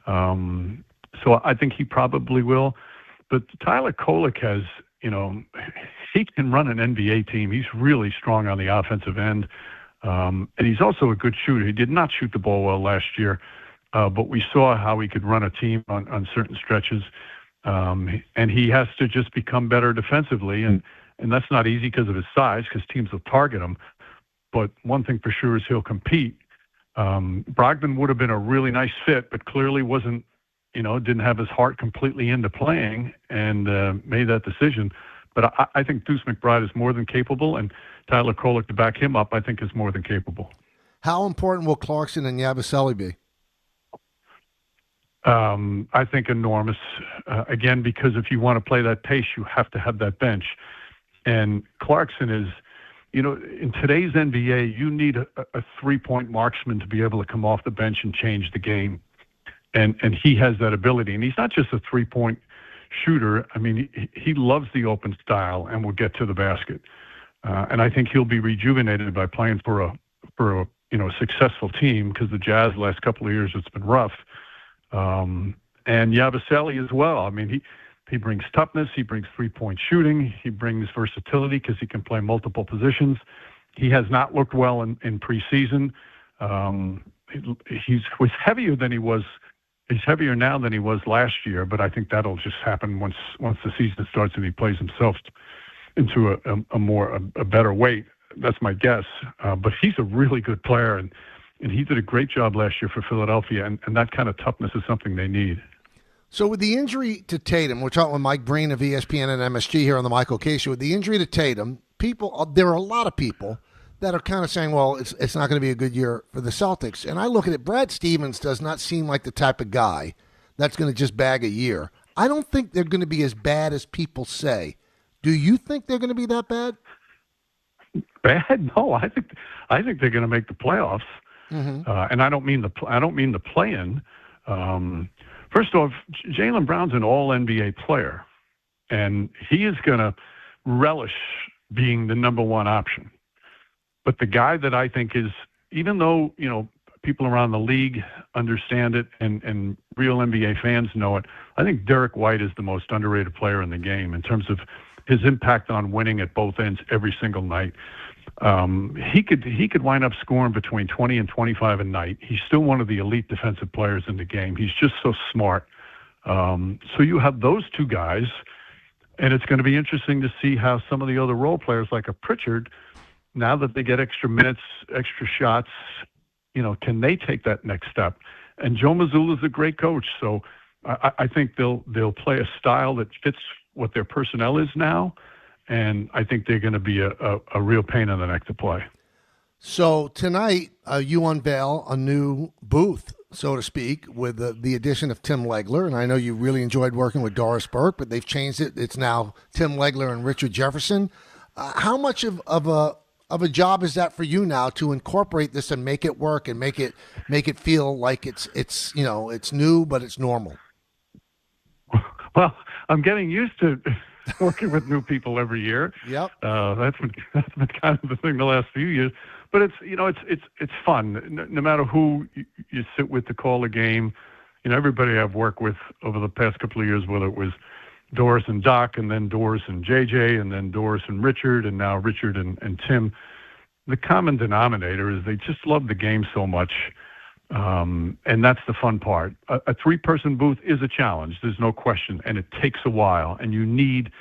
So I think he probably will. But Tyler Kolek has, he can run an NBA team. He's really strong on the offensive end. And he's also a good shooter. He did not shoot the ball well last year, but we saw how he could run a team on certain stretches. And he has to just become better defensively. And that's not easy because of his size, because teams will target him. But one thing for sure is he'll compete. Brogdon would have been a really nice fit, but clearly wasn't, didn't have his heart completely into playing and made that decision. But I think Deuce McBride is more than capable, and Tyler Kolek to back him up, I think, is more than capable. How important will Clarkson and Yabusele be? I think enormous. Again, because if you want to play that pace, you have to have that bench. And Clarkson is, in today's NBA, you need a three-point marksman to be able to come off the bench and change the game. And he has that ability. And he's not just a three-point shooter. I mean, he loves the open style and will get to the basket. And I think he'll be rejuvenated by playing for a successful team, because the Jazz the last couple of years, it's been rough. And Yabusele as well. I mean, he brings toughness. He brings three-point shooting. He brings versatility because he can play multiple positions. He has not looked well in preseason. He was heavier than he was He's heavier now than he was last year, but I think that'll just happen once the season starts and he plays himself into a better weight. That's my guess. But he's a really good player, and he did a great job last year for Philadelphia, and that kind of toughness is something they need. So with the injury to Tatum, we're talking with Mike Breen of ESPN and MSG here on the Michael K. Show. With the injury to Tatum, there are a lot of people that are kind of saying, well, it's not going to be a good year for the Celtics. And I look at it, Brad Stevens does not seem like the type of guy that's going to just bag a year. I don't think they're going to be as bad as people say. Do you think they're going to be that bad? Bad? No, I think they're going to make the playoffs. Mm-hmm. And I don't mean the play-in. First off, Jalen Brown's an all-NBA player, and he is going to relish being the number one option. But the guy that I think is, even though, people around the league understand it and real NBA fans know it, I think Derek White is the most underrated player in the game in terms of his impact on winning at both ends every single night. He could wind up scoring between 20 and 25 a night. He's still one of the elite defensive players in the game. He's just so smart. So you have those two guys, and it's going to be interesting to see how some of the other role players like a Pritchard, now that they get extra minutes, extra shots, can they take that next step? And Joe Mazzulla is a great coach, so I think they'll play a style that fits what their personnel is now, and I think they're going to be a real pain in the neck to play. So tonight, you unveil a new booth, so to speak, with the addition of Tim Legler, and I know you really enjoyed working with Doris Burke, but they've changed it. It's now Tim Legler and Richard Jefferson. How much of a job is that for you now to incorporate this and make it work and make it feel like it's new, but it's normal? Well, I'm getting used to working with new people every year. Yep. That's been kind of the thing the last few years. But it's fun. No matter who you sit with to call a game, everybody I've worked with over the past couple of years, whether it was Doris and Doc, and then Doris and JJ, and then Doris and Richard, and now Richard and Tim, the common denominator is they just love the game so much. And that's the fun part. A three-person booth is a challenge. There's no question. And it takes a while. And you need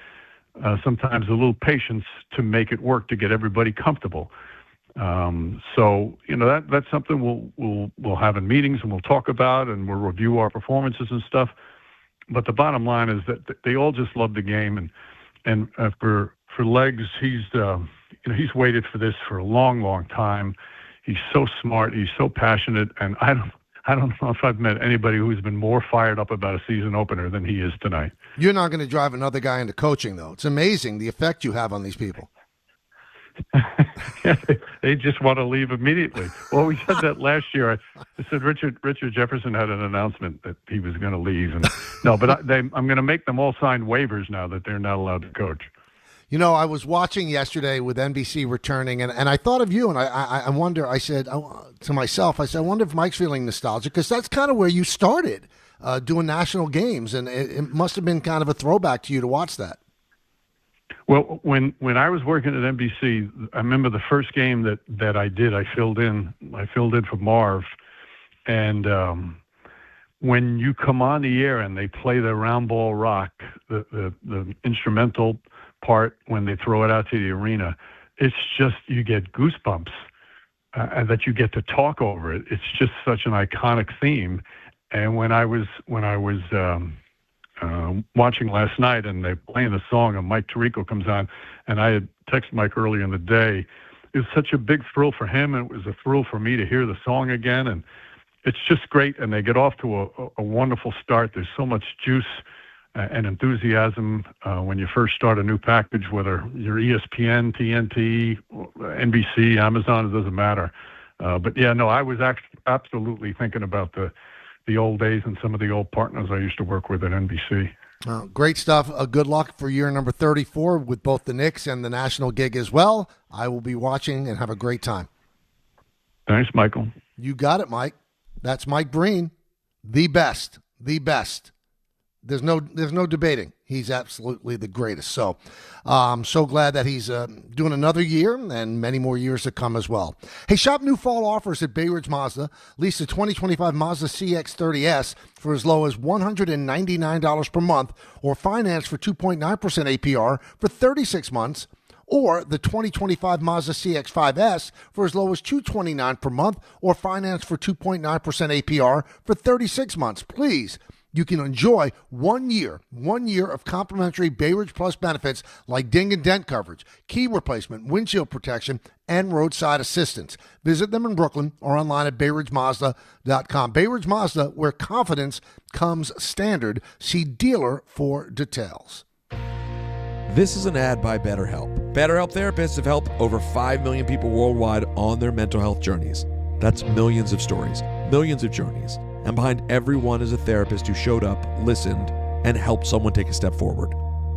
sometimes a little patience to make it work, to get everybody comfortable. So, that's something we'll have in meetings and we'll talk about, and we'll review our performances and stuff. But the bottom line is that they all just love the game. And for Legs, he's waited for this for a long, long time. He's so smart. He's so passionate, and I don't know if I've met anybody who's been more fired up about a season opener than he is tonight. You're not going to drive another guy into coaching, though. It's amazing the effect you have on these people. Yeah, they just want to leave immediately. Well, we said that last year. I said Richard Jefferson had an announcement that he was going to leave, and no, but I'm going to make them all sign waivers now that they're not allowed to coach. I was watching yesterday with NBC returning, and I thought of you, and I wonder, I said to myself, I wonder if Mike's feeling nostalgic, because that's kind of where you started doing national games, and it must have been kind of a throwback to you to watch that. Well, when I was working at NBC, I remember the first game that I did, I filled in for Marv, and when you come on the air and they play the round ball rock, the instrumental part when they throw it out to the arena, it's just, you get goosebumps, and that you get to talk over it. It's just such an iconic theme. And when I was watching last night and they playing the song and Mike Tirico comes on, and I had texted Mike earlier in the day, it was such a big thrill for him, and it was a thrill for me to hear the song again. And it's just great, and they get off to a wonderful start. There's so much juice and enthusiasm when you first start a new package, whether you're ESPN, TNT, NBC, Amazon, it doesn't matter. But yeah, no, I was absolutely thinking about the old days and some of the old partners I used to work with at NBC. Great stuff. Good luck for year number 34 with both the Knicks and the national gig as well. I will be watching and have a great time. Thanks, Michael. You got it, Mike. That's Mike Breen, the best There's no debating. He's absolutely the greatest. So I'm so glad that he's doing another year and many more years to come as well. Hey, shop new fall offers at Bay Ridge Mazda. Lease the 2025 Mazda CX-30S for as low as $199 per month, or finance for 2.9% APR for 36 months. Or the 2025 Mazda CX-5S for as low as $229 per month, or finance for 2.9% APR for 36 months. Please, you can enjoy 1 year of complimentary Bay Ridge Plus benefits like ding and dent coverage, key replacement, windshield protection, and roadside assistance. Visit them in Brooklyn or online at BayRidgeMazda.com. Bay Ridge Mazda, where confidence comes standard. See dealer for details. This is an ad by BetterHelp. BetterHelp therapists have helped over 5 million people worldwide on their mental health journeys. That's millions of stories, millions of journeys. And behind every one is a therapist who showed up, listened, and helped someone take a step forward.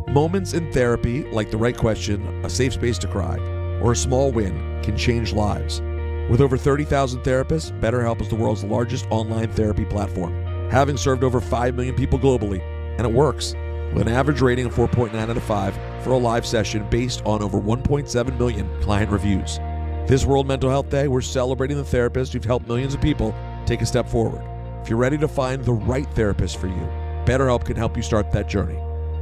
Moments in therapy, like the right question, a safe space to cry, or a small win, can change lives. With over 30,000 therapists, BetterHelp is the world's largest online therapy platform, having served over 5 million people globally, and it works. With an average rating of 4.9 out of 5 for a live session based on over 1.7 million client reviews. This World Mental Health Day, we're celebrating the therapists who've helped millions of people take a step forward. If you're ready to find the right therapist for you, BetterHelp can help you start that journey.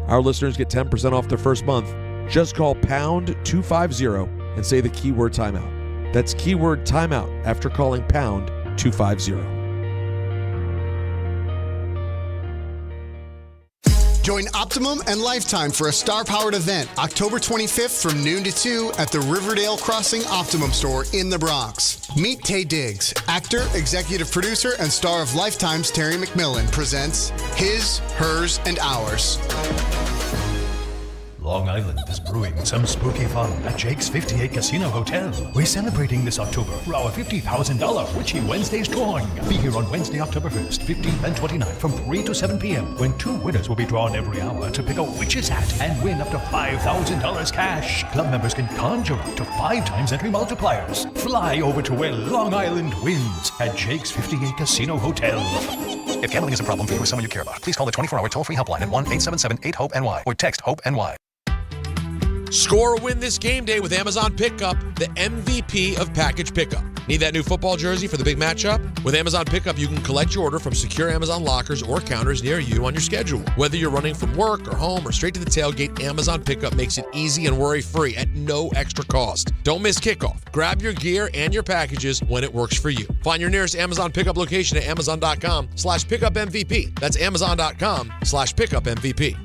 Our listeners get 10% off their first month. Just call pound 250 and say the keyword timeout. That's keyword timeout after calling pound 250. Join Optimum and Lifetime for a star-powered event October 25th from noon to 2 at the Riverdale Crossing Optimum store in the Bronx. Meet Taye Diggs, actor, executive producer, and star of Lifetime's Terry McMillan presents His, Hers, and Ours. Long Island is brewing some spooky fun at Jake's 58 Casino Hotel. We're celebrating this October for our $50,000 Witchy Wednesdays drawing. Be here on Wednesday, October 1st, 15th, and 29th from 3 to 7 p.m. when 2 winners will be drawn every hour to pick a witch's hat and win up to $5,000 cash. Club members can conjure up to 5 times entry multipliers. Fly over to where Long Island wins at Jake's 58 Casino Hotel. If gambling is a problem for you or someone you care about, please call the 24-hour toll-free helpline at 1-877-8-HOPE-NY or text HOPE-NY. Score a win this game day with Amazon Pickup, the MVP of package pickup. Need that new football jersey for the big matchup? With Amazon Pickup, you can collect your order from secure Amazon lockers or counters near you on your schedule. Whether you're running from work or home or straight to the tailgate, Amazon Pickup makes it easy and worry-free at no extra cost. Don't miss kickoff. Grab your gear and your packages when it works for you. Find your nearest Amazon Pickup location at amazon.com/pickupmvp. That's amazon.com/pickupmvp.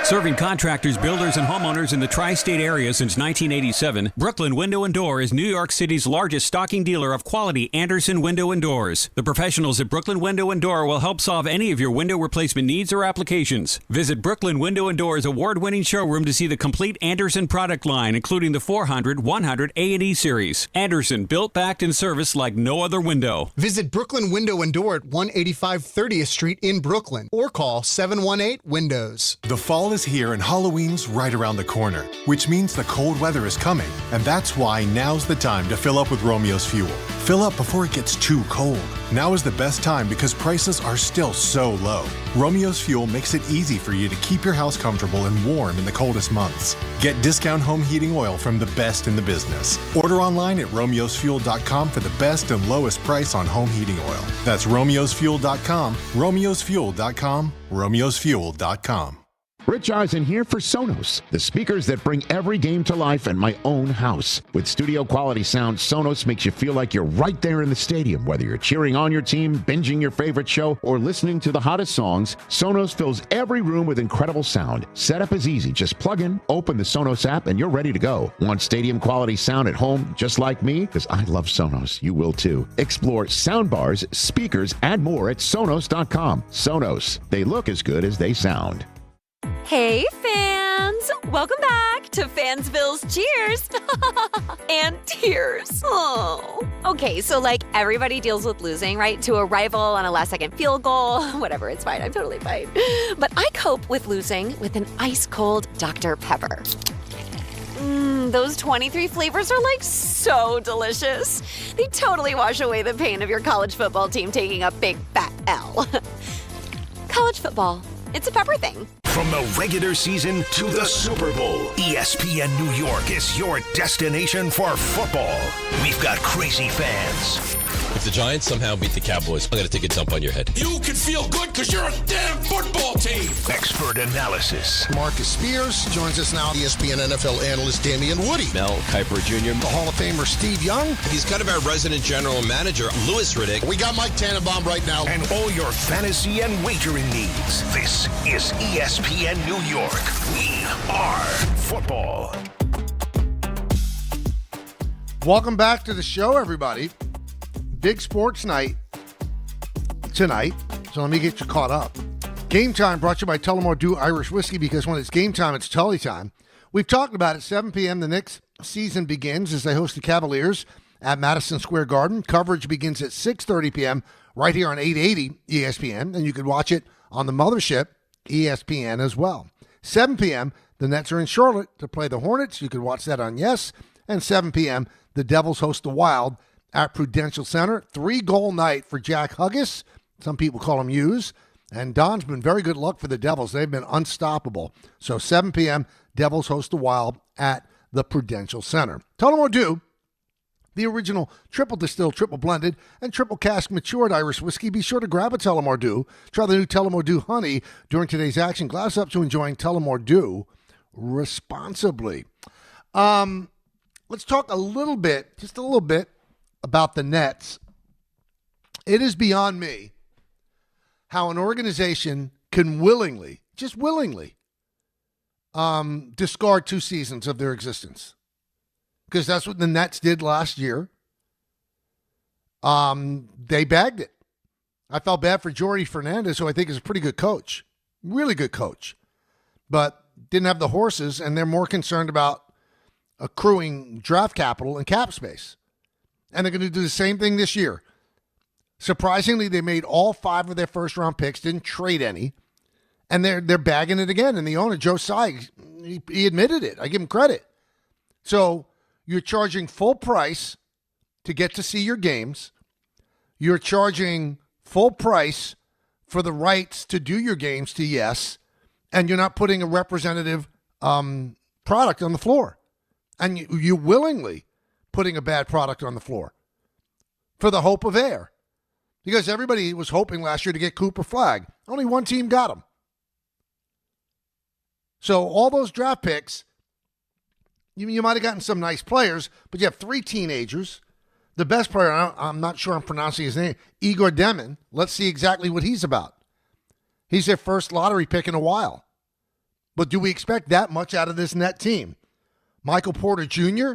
Serving contractors, builders, and homeowners in the tri-state area since 1987, Brooklyn Window & Door is New York City's largest stocking dealer of quality Andersen window and doors. The professionals at Brooklyn Window & Door will help solve any of your window replacement needs or applications. Visit Brooklyn Window & Door's award-winning showroom to see the complete Andersen product line, including the 400, 100, A&E series. Andersen, built, backed, and serviced like no other window. Visit Brooklyn Window & Door at 185 30th Street in Brooklyn or call 718-WINDOWS. The fall is here and Halloween's right around the corner, which means the cold weather is coming, and that's why now's the time to fill up with Romeo's Fuel. Fill up before it gets too cold. Now is the best time because prices are still so low. Romeo's Fuel makes it easy for you to keep your house comfortable and warm in the coldest months. Get discount home heating oil from the best in the business. Order online at romeosfuel.com for the best and lowest price on home heating oil. That's romeosfuel.com, romeosfuel.com, romeosfuel.com. Rich Eisen here for Sonos, the speakers that bring every game to life in my own house. With studio quality sound, Sonos makes you feel like you're right there in the stadium. Whether you're cheering on your team, binging your favorite show, or listening to the hottest songs, Sonos fills every room with incredible sound. Setup is easy. Just plug in, open the Sonos app, and you're ready to go. Want stadium quality sound at home just like me? Because I love Sonos. You will too. Explore soundbars, speakers, and more at Sonos.com. Sonos. They look as good as they sound. Hey, fans! Welcome back to Fansville's Cheers and Tears. Oh. Okay, so everybody deals with losing, right? To a rival on a last-second field goal. Whatever, it's fine. I'm totally fine. But I cope with losing with an ice-cold Dr. Pepper. Those 23 flavors are so delicious. They totally wash away the pain of your college football team taking a big, fat College football. It's a Pepper thing. From the regular season to the Super Bowl, ESPN New York is your destination for football. We've got crazy fans. If the Giants somehow beat the Cowboys, I'm going to take a dump on your head. You can feel good because you're a damn football team. Expert analysis. Marcus Spears joins us now. ESPN NFL analyst Damian Woody. Mel Kiper Jr. The Hall of Famer Steve Young. He's kind of our resident general manager, Louis Riddick. We got Mike Tannenbaum right now. And all your fantasy and wagering needs. This is ESPN New York. We are football. Welcome back to the show, everybody. Big sports night tonight, so let me get you caught up. Game Time brought to you by Tullamore Dew Irish Whiskey, because when it's game time, it's Tully time. We've talked about it. 7 p.m. the Knicks season begins as they host the Cavaliers at Madison Square Garden. Coverage begins at 6:30 p.m. right here on 880 ESPN, and you can watch it on the mothership, ESPN, as well. 7 p.m., the Nets are in Charlotte to play the Hornets. You can watch that on Yes. And 7 p.m., the Devils host the Wild at Prudential Center. 3-goal night for Jack Huggis. Some people call him Hughes. And Don's been very good luck for the Devils. They've been unstoppable. So 7 p.m., Devils host the Wild at the Prudential Center. Tullamore Dew, the original triple distilled, triple blended, and triple cask matured Irish whiskey. Be sure to grab a Tullamore Dew. Try the new Tullamore Dew Honey during today's action. Glass up to enjoying Tullamore Dew responsibly. Let's talk a little bit, just a little bit, about the Nets. It is beyond me how an organization can willingly, just willingly, discard 2 seasons of their existence. Because that's what the Nets did last year. They bagged it. I felt bad for Jordy Fernandez, who I think is a pretty good coach. Really good coach. But didn't have the horses, and they're more concerned about accruing draft capital and cap space. And they're going to do the same thing this year. Surprisingly, they made all 5 of their first-round picks, didn't trade any, and they're bagging it again. And the owner, Joe Tsai, he admitted it. I give him credit. So you're charging full price to get to see your games. You're charging full price for the rights to do your games to Yes, and you're not putting a representative product on the floor. And you willingly putting a bad product on the floor for the hope of air. Because everybody was hoping last year to get Cooper Flagg. Only one team got him. So all those draft picks, you might have gotten some nice players, but you have 3 teenagers. The best player, I'm not sure I'm pronouncing his name, Igor Demin. Let's see exactly what he's about. He's their first lottery pick in a while. But do we expect that much out of this Net team? Michael Porter Jr.,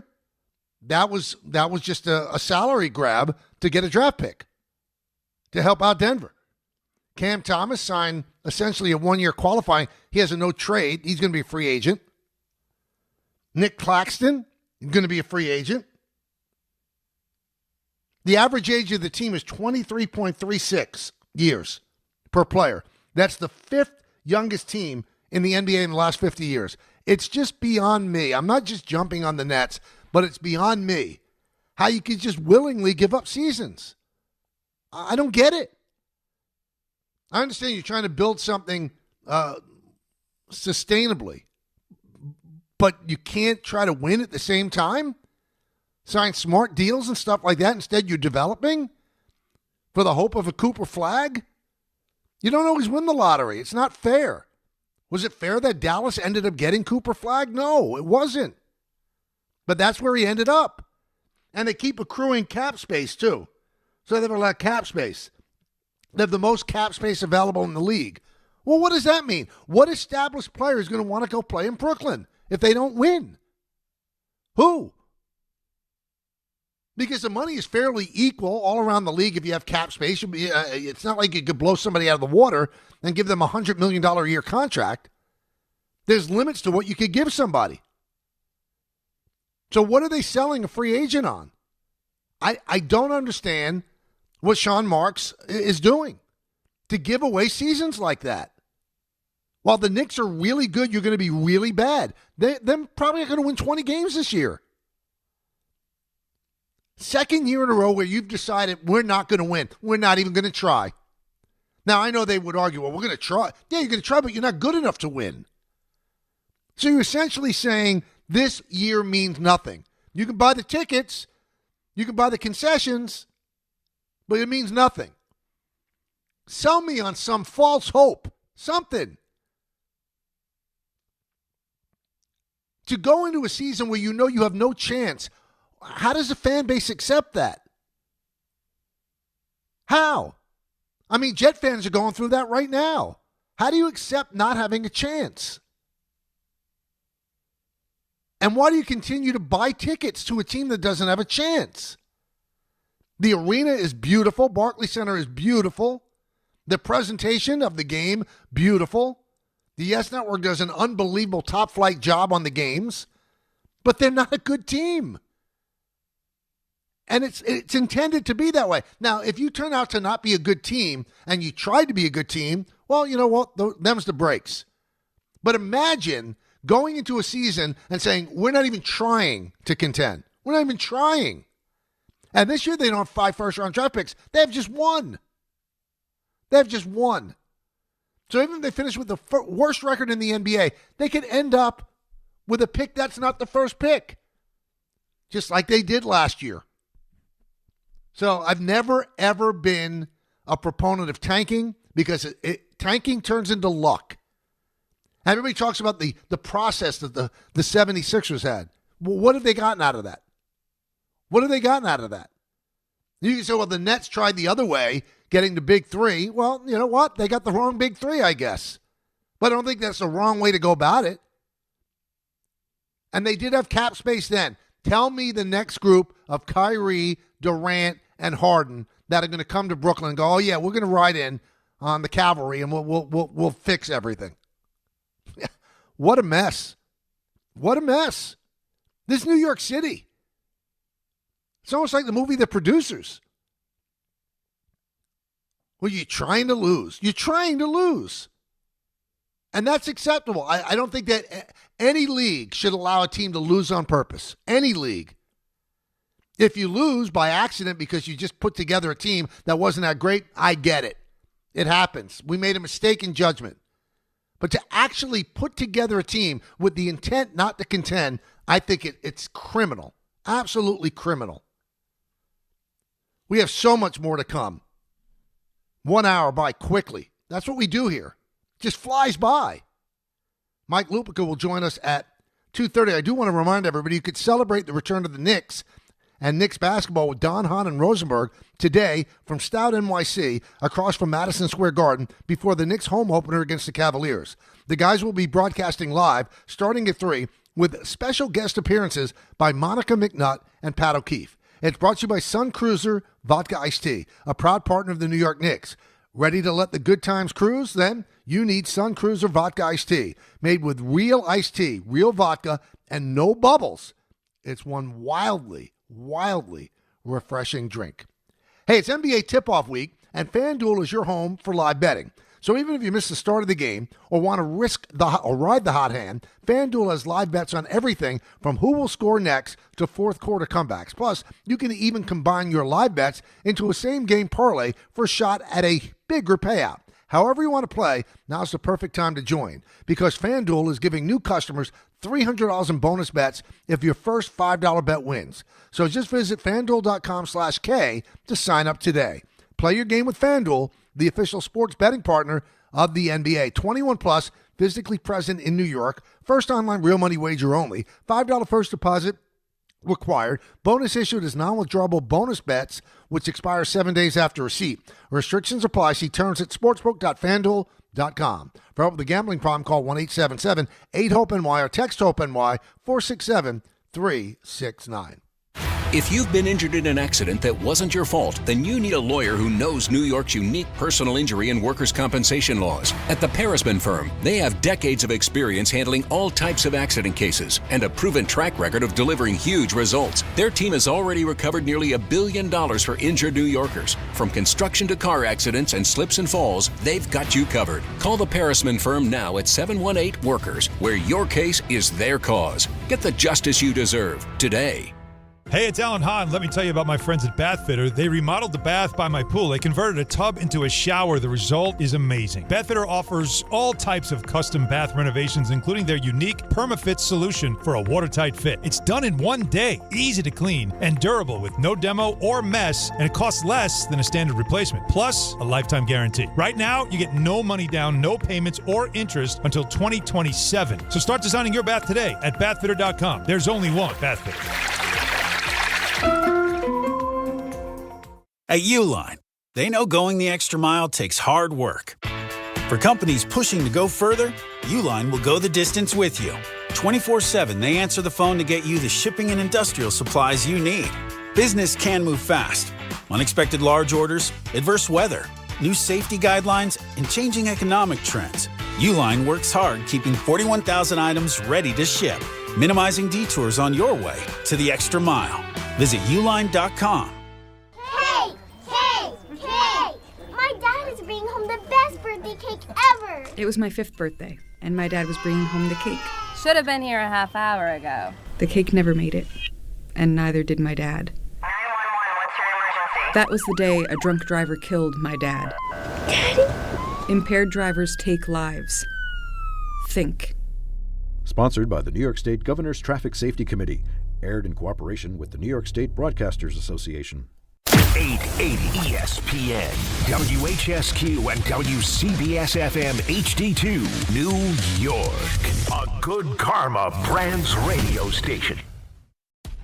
that was just a salary grab to get a draft pick to help out Denver. Cam Thomas signed essentially a 1-year qualifying. He has a no trade. He's going to be a free agent. Nick Claxton is going to be a free agent. The average age of the team is 23.36 years per player. That's the 5th youngest team in the NBA in the last 50 years. It's just beyond me. I'm not just jumping on the Nets, but it's beyond me how you could just willingly give up seasons. I don't get it. I understand you're trying to build something sustainably, but you can't try to win at the same time? Sign smart deals and stuff like that. Instead, you're developing for the hope of a Cooper Flagg? You don't always win the lottery. It's not fair. Was it fair that Dallas ended up getting Cooper Flagg? No, it wasn't. But that's where he ended up. And they keep accruing cap space, too. So they have a lot of cap space. They have the most cap space available in the league. Well, what does that mean? What established player is going to want to go play in Brooklyn if they don't win? Who? Because the money is fairly equal all around the league if you have cap space. It's not like you could blow somebody out of the water and give them a $100 million a year contract. There's limits to what you could give somebody. So what are they selling a free agent on? I don't understand what Sean Marks is doing to give away seasons like that. While the Knicks are really good, you're going to be really bad. They're probably going to win 20 games this year. Second year in a row where you've decided we're not going to win. We're not even going to try. Now, I know they would argue, well, we're going to try. Yeah, you're going to try, but you're not good enough to win. So you're essentially saying this year means nothing. You can buy the tickets, you can buy the concessions, but it means nothing. Sell me on some false hope, something. To go into a season where you know you have no chance, how does the fan base accept that? How? I mean, Jet fans are going through that right now. How do you accept not having a chance? And why do you continue to buy tickets to a team that doesn't have a chance? The arena is beautiful. Barclays Center is beautiful. The presentation of the game, beautiful. The Yes Network does an unbelievable top-flight job on the games. But they're not a good team. And it's intended to be that way. Now, if you turn out to not be a good team and you tried to be a good team, well, you know what? Them's the breaks. But imagine going into a season and saying, we're not even trying to contend. We're not even trying. And this year they don't have 5 first-round draft picks. They have just 1. They have just 1. So even if they finish with the worst record in the NBA, they could end up with a pick that's not the first pick, just like they did last year. So I've never, ever been a proponent of tanking because tanking turns into luck. Everybody talks about the process that the 76ers had. Well, what have they gotten out of that? What have they gotten out of that? You can say, well, the Nets tried the other way, getting the big 3. Well, you know what? They got the wrong big 3, I guess. But I don't think that's the wrong way to go about it. And they did have cap space then. Tell me the next group of Kyrie, Durant, and Harden that are going to come to Brooklyn and go, oh, yeah, we're going to ride in on the cavalry and we'll fix everything. What a mess. What a mess. This is New York City. It's almost like the movie The Producers. Well, you're trying to lose. You're trying to lose. And that's acceptable. I don't think that any league should allow a team to lose on purpose. Any league. If you lose by accident because you just put together a team that wasn't that great, I get it. It happens. We made a mistake in judgment. But to actually put together a team with the intent not to contend, I think it's criminal. Absolutely criminal. We have so much more to come. 1 hour by quickly. That's what we do here. Just flies by. Mike Lupica will join us at 2:30. I do want to remind everybody you could celebrate the return of the Knicks and Knicks basketball with Don, Hahn, and Rosenberg today from Stout NYC across from Madison Square Garden before the Knicks home opener against the Cavaliers. The guys will be broadcasting live starting at 3 with special guest appearances by Monica McNutt and Pat O'Keefe. It's brought to you by Sun Cruiser Vodka Iced Tea, a proud partner of the New York Knicks. Ready to let the good times cruise? Then you need Sun Cruiser Vodka Iced Tea, made with real iced tea, real vodka, and no bubbles. It's one wildly refreshing drink. Hey, it's NBA tip-off week, and FanDuel is your home for live betting. So even if you miss the start of the game or want to ride the hot hand, FanDuel has live bets on everything from who will score next to fourth quarter comebacks. Plus, you can even combine your live bets into a same-game parlay for a shot at a bigger payout. However you want to play, now's the perfect time to join because FanDuel is giving new customers $300 in bonus bets if your first $5 bet wins. So just visit FanDuel.com/K to sign up today. Play your game with FanDuel, the official sports betting partner of the NBA. 21 plus, physically present in New York. First online real money wager only. $5 first deposit required. Bonus issued as non-withdrawable bonus bets, which expire 7 days after receipt. Restrictions apply. See terms at sportsbook.fanduel.com. For help with the gambling problem, call 1-877-8-HOPE-NY or text HOPE-NY 467-369. If you've been injured in an accident that wasn't your fault, then you need a lawyer who knows New York's unique personal injury and workers' compensation laws. At the Parisman Firm, they have decades of experience handling all types of accident cases and a proven track record of delivering huge results. Their team has already recovered nearly $1 billion for injured New Yorkers. From construction to car accidents and slips and falls, they've got you covered. Call the Parisman Firm now at 718-WORKERS, where your case is their cause. Get the justice you deserve today. Hey, it's Alan Hahn. Let me tell you about my friends at Bath Fitter. They remodeled the bath by my pool. They converted a tub into a shower. The result is amazing. Bath Fitter offers all types of custom bath renovations, including their unique PermaFit solution for a watertight fit. It's done in one day, easy to clean, and durable with no demo or mess, and it costs less than a standard replacement. Plus, a lifetime guarantee. Right now, you get no money down, no payments, or interest until 2027. So start designing your bath today at bathfitter.com. There's only one Bath Fitter. At Uline, they know going the extra mile takes hard work. For companies pushing to go further, Uline will go the distance with you. 24/7, they answer the phone to get you the shipping and industrial supplies you need. Business can move fast. Unexpected large orders, adverse weather, new safety guidelines, and changing economic trends. Uline works hard keeping 41,000 items ready to ship, minimizing detours on your way to the extra mile. Visit uline.com. Hey! My dad is bringing home the best birthday cake ever! It was my 5th birthday, and my dad was bringing home the cake. Should have been here a half hour ago. The cake never made it, and neither did my dad. 911, what's your emergency? That was the day a drunk driver killed my dad. Daddy? Impaired drivers take lives. Think. Sponsored by the New York State Governor's Traffic Safety Committee. Aired in cooperation with the New York State Broadcasters Association. 880 ESPN, WHSQ, and WCBS-FM HD2, New York. A Good Karma Brands radio station.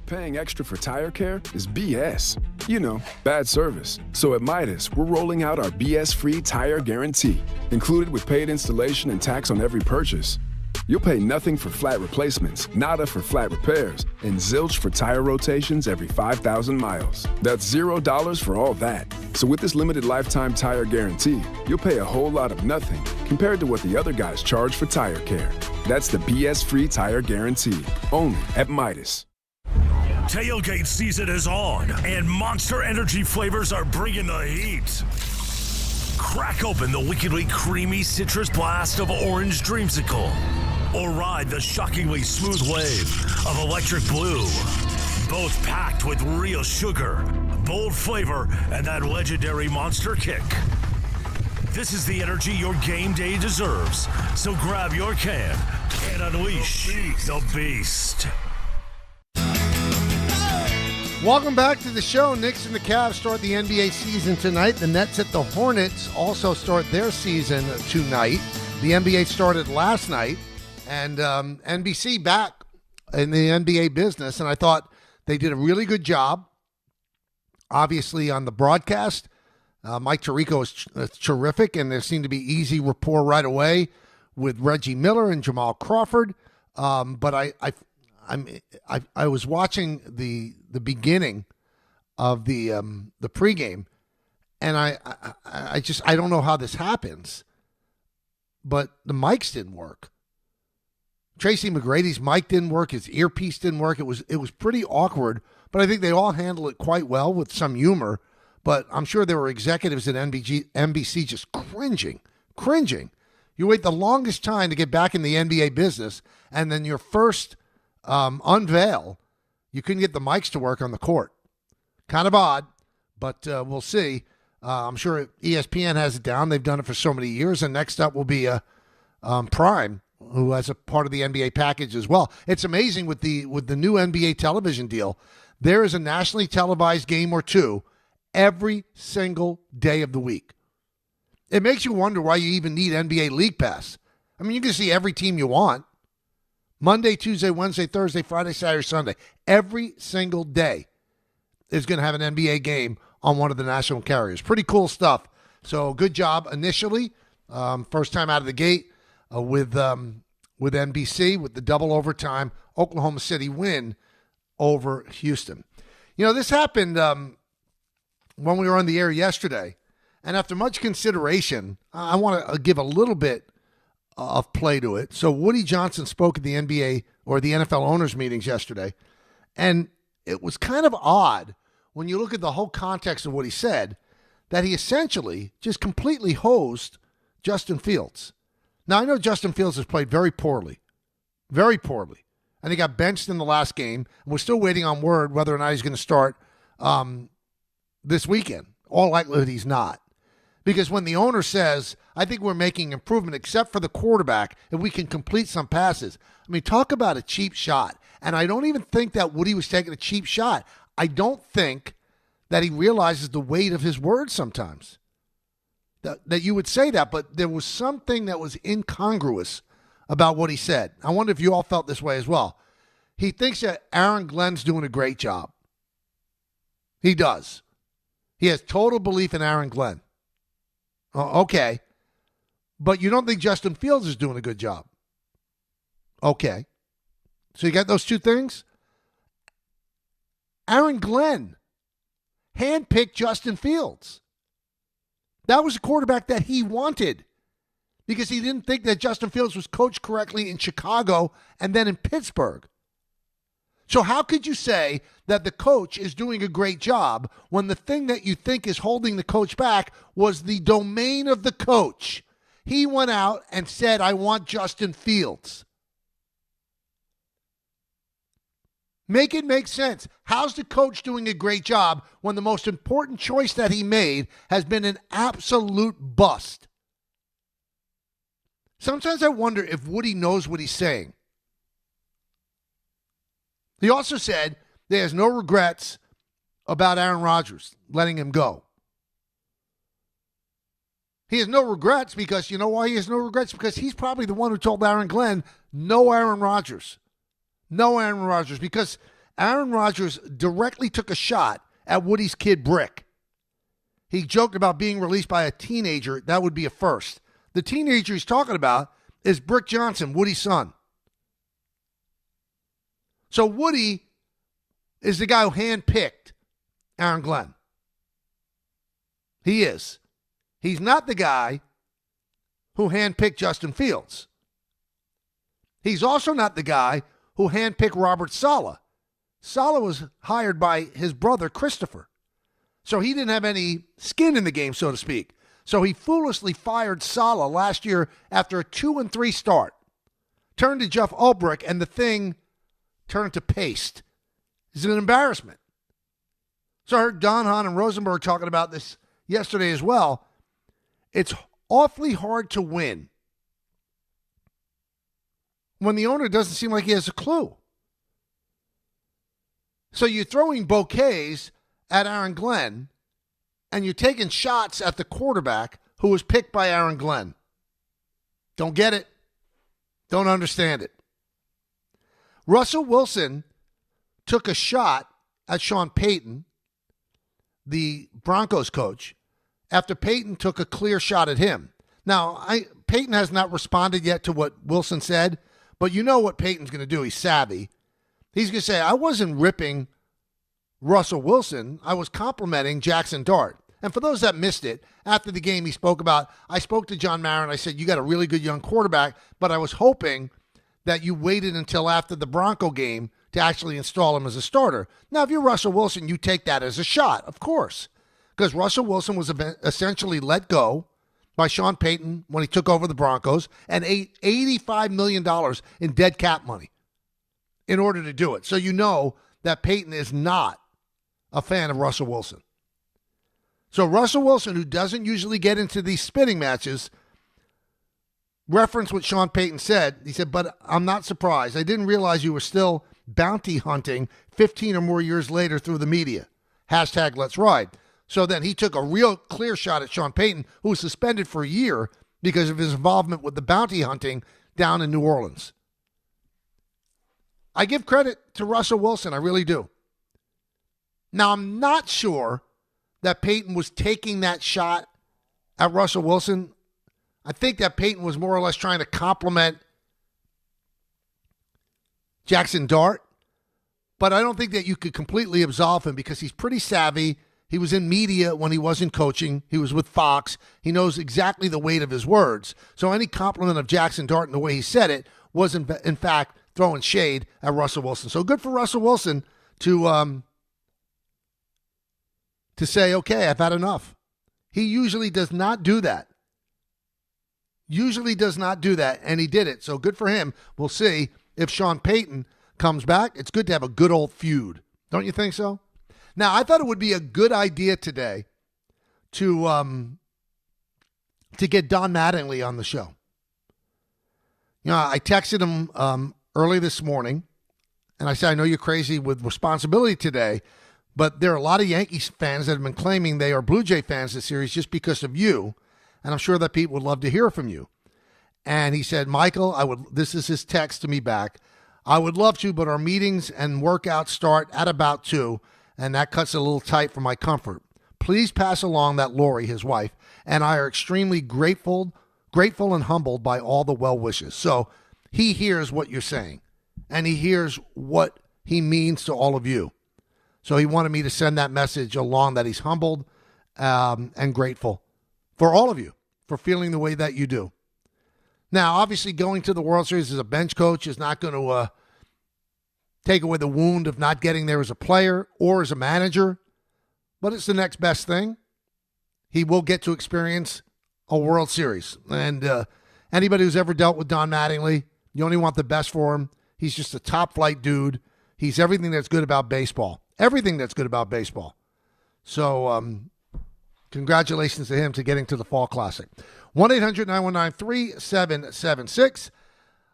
Paying extra for tire care is BS. You know, bad service. So at Midas, we're rolling out our BS-free tire guarantee, included with paid installation and tax on every purchase. You'll pay nothing for flat replacements, nada for flat repairs, and zilch for tire rotations every 5,000 miles. That's $0 for all that. So with this limited lifetime tire guarantee, you'll pay a whole lot of nothing compared to what the other guys charge for tire care. That's the BS-free tire guarantee, only at Midas. Tailgate season is on, and Monster Energy flavors are bringing the heat. Crack open the wickedly creamy citrus blast of Orange Dreamsicle, or ride the shockingly smooth wave of Electric Blue. Both packed with real sugar, bold flavor, and that legendary monster kick. This is the energy your game day deserves, so grab your can and unleash the beast. Welcome back to the show. Knicks and the Cavs start the NBA season tonight. The Nets at the Hornets also start their season tonight. The NBA started last night, and NBC back in the NBA business, and I thought they did a really good job. Obviously, on the broadcast, Mike Tirico is terrific, and there seemed to be easy rapport right away with Reggie Miller and Jamal Crawford. But I was watching the beginning of the pregame, and I don't know how this happens, but the mics didn't work. Tracy McGrady's mic didn't work. His earpiece didn't work. It was pretty awkward, but I think they all handled it quite well with some humor. But I'm sure there were executives at NBC just cringing. You wait the longest time to get back in the NBA business, and then your first unveil, you couldn't get the mics to work on the court. Kind of odd, but we'll see. I'm sure ESPN has it down. They've done it for so many years. And next up will be Prime, who has a part of the NBA package as well. It's amazing with the new NBA television deal. There is a nationally televised game or two every single day of the week. It makes you wonder why you even need NBA League Pass. I mean, you can see every team you want. Monday, Tuesday, Wednesday, Thursday, Friday, Saturday, Sunday. Every single day is going to have an NBA game on one of the national carriers. Pretty cool stuff. So good job initially. First time out of the gate with NBC with the double overtime Oklahoma City win over Houston. You know, this happened when we were on the air yesterday. And after much consideration, I want to give a little bit of play to it. So Woody Johnson spoke at the NBA or the NFL owners meetings yesterday, and it was kind of odd when you look at the whole context of what he said, that he essentially just completely hosed Justin Fields. Now, I know Justin Fields has played very poorly, and he got benched in the last game. And we're still waiting on word whether or not he's going to start this weekend. All likelihood he's not. Because when the owner says, I think we're making improvement except for the quarterback, if we can complete some passes. I mean, talk about a cheap shot. And I don't even think that Woody was taking a cheap shot. I don't think that he realizes the weight of his words sometimes. That you would say that, but there was something that was incongruous about what he said. I wonder if you all felt this way as well. He thinks that Aaron Glenn's doing a great job. He does. He has total belief in Aaron Glenn. Okay. But you don't think Justin Fields is doing a good job. Okay. So you got those two things? Aaron Glenn handpicked Justin Fields. That was the quarterback that he wanted because he didn't think that Justin Fields was coached correctly in Chicago and then in Pittsburgh. So how could you say that the coach is doing a great job when the thing that you think is holding the coach back was the domain of the coach? He went out and said, I want Justin Fields. Make it make sense. How's the coach doing a great job when the most important choice that he made has been an absolute bust? Sometimes I wonder if Woody knows what he's saying. He also said he has no regrets about Aaron Rodgers letting him go. He has no regrets because, you know why he has no regrets? Because he's probably the one who told Aaron Glenn, no Aaron Rodgers. No Aaron Rodgers, because Aaron Rodgers directly took a shot at Woody's kid, Brick. He joked about being released by a teenager. That would be a first. The teenager he's talking about is Brick Johnson, Woody's son. So Woody is the guy who handpicked Aaron Glenn. He is. He's not the guy who handpicked Justin Fields. He's also not the guy who handpicked Robert Saleh. Saleh was hired by his brother, Christopher. So he didn't have any skin in the game, so to speak. So he foolishly fired Saleh last year after a 2-3 start. Turned to Jeff Ulbrich, and the thing turned to paste. It's an embarrassment. So I heard Don Hahn and Rosenberg talking about this yesterday as well. It's awfully hard to win when the owner doesn't seem like he has a clue. So you're throwing bouquets at Aaron Glenn, and you're taking shots at the quarterback who was picked by Aaron Glenn. Don't get it. Don't understand it. Russell Wilson took a shot at Sean Payton, the Broncos coach, after Payton took a clear shot at him. Now, Payton has not responded yet to what Wilson said, but you know what Payton's going to do. He's savvy. He's going to say, I wasn't ripping Russell Wilson. I was complimenting Jackson Dart. And for those that missed it, after the game he spoke about, I spoke to John Mara and I said, you got a really good young quarterback, but I was hoping that you waited until after the Bronco game to actually install him as a starter. Now, if you're Russell Wilson, you take that as a shot, of course, because Russell Wilson was essentially let go by Sean Payton when he took over the Broncos and ate $85 million in dead cap money in order to do it. So you know that Payton is not a fan of Russell Wilson. So Russell Wilson, who doesn't usually get into these spitting matches, referenced what Sean Payton said. He said, but I'm not surprised. I didn't realize you were still bounty hunting 15 or more years later through the media. Hashtag let's ride. So then he took a real clear shot at Sean Payton, who was suspended for a year because of his involvement with the bounty hunting down in New Orleans. I give credit to Russell Wilson. I really do. Now, I'm not sure that Payton was taking that shot at Russell Wilson. I think that Payton was more or less trying to compliment Jackson Dart. But I don't think that you could completely absolve him because he's pretty savvy. He was in media when he wasn't coaching. He was with Fox. He knows exactly the weight of his words. So any compliment of Jackson Dart and the way he said it was, in fact, throwing shade at Russell Wilson. So good for Russell Wilson to say, okay, I've had enough. He usually does not do that. And he did it. So good for him. We'll see if Sean Payton comes back, it's good to have a good old feud. Don't you think so? Now, I thought it would be a good idea today to get Don Mattingly on the show. You know, I texted him early this morning, and I said, I know you're crazy with responsibility today, but there are a lot of Yankees fans that have been claiming they are Blue Jay fans this series just because of you, and I'm sure that people would love to hear from you. And he said, Michael, this is his text to me back, I would love to, but our meetings and workouts start at about 2, and that cuts it a little tight for my comfort. Please pass along that Lori, his wife, and I are extremely grateful and humbled by all the well wishes. So he hears what you're saying, and he hears what he means to all of you. So he wanted me to send that message along, that he's humbled and grateful for all of you for feeling the way that you do. Now, obviously, going to the World Series as a bench coach is not going to take away the wound of not getting there as a player or as a manager, but it's the next best thing. He will get to experience a World Series. And anybody who's ever dealt with Don Mattingly, you only want the best for him. He's just a top-flight dude. He's everything that's good about baseball. Everything that's good about baseball. So congratulations to him to getting to the Fall Classic. 1-800-919-3776.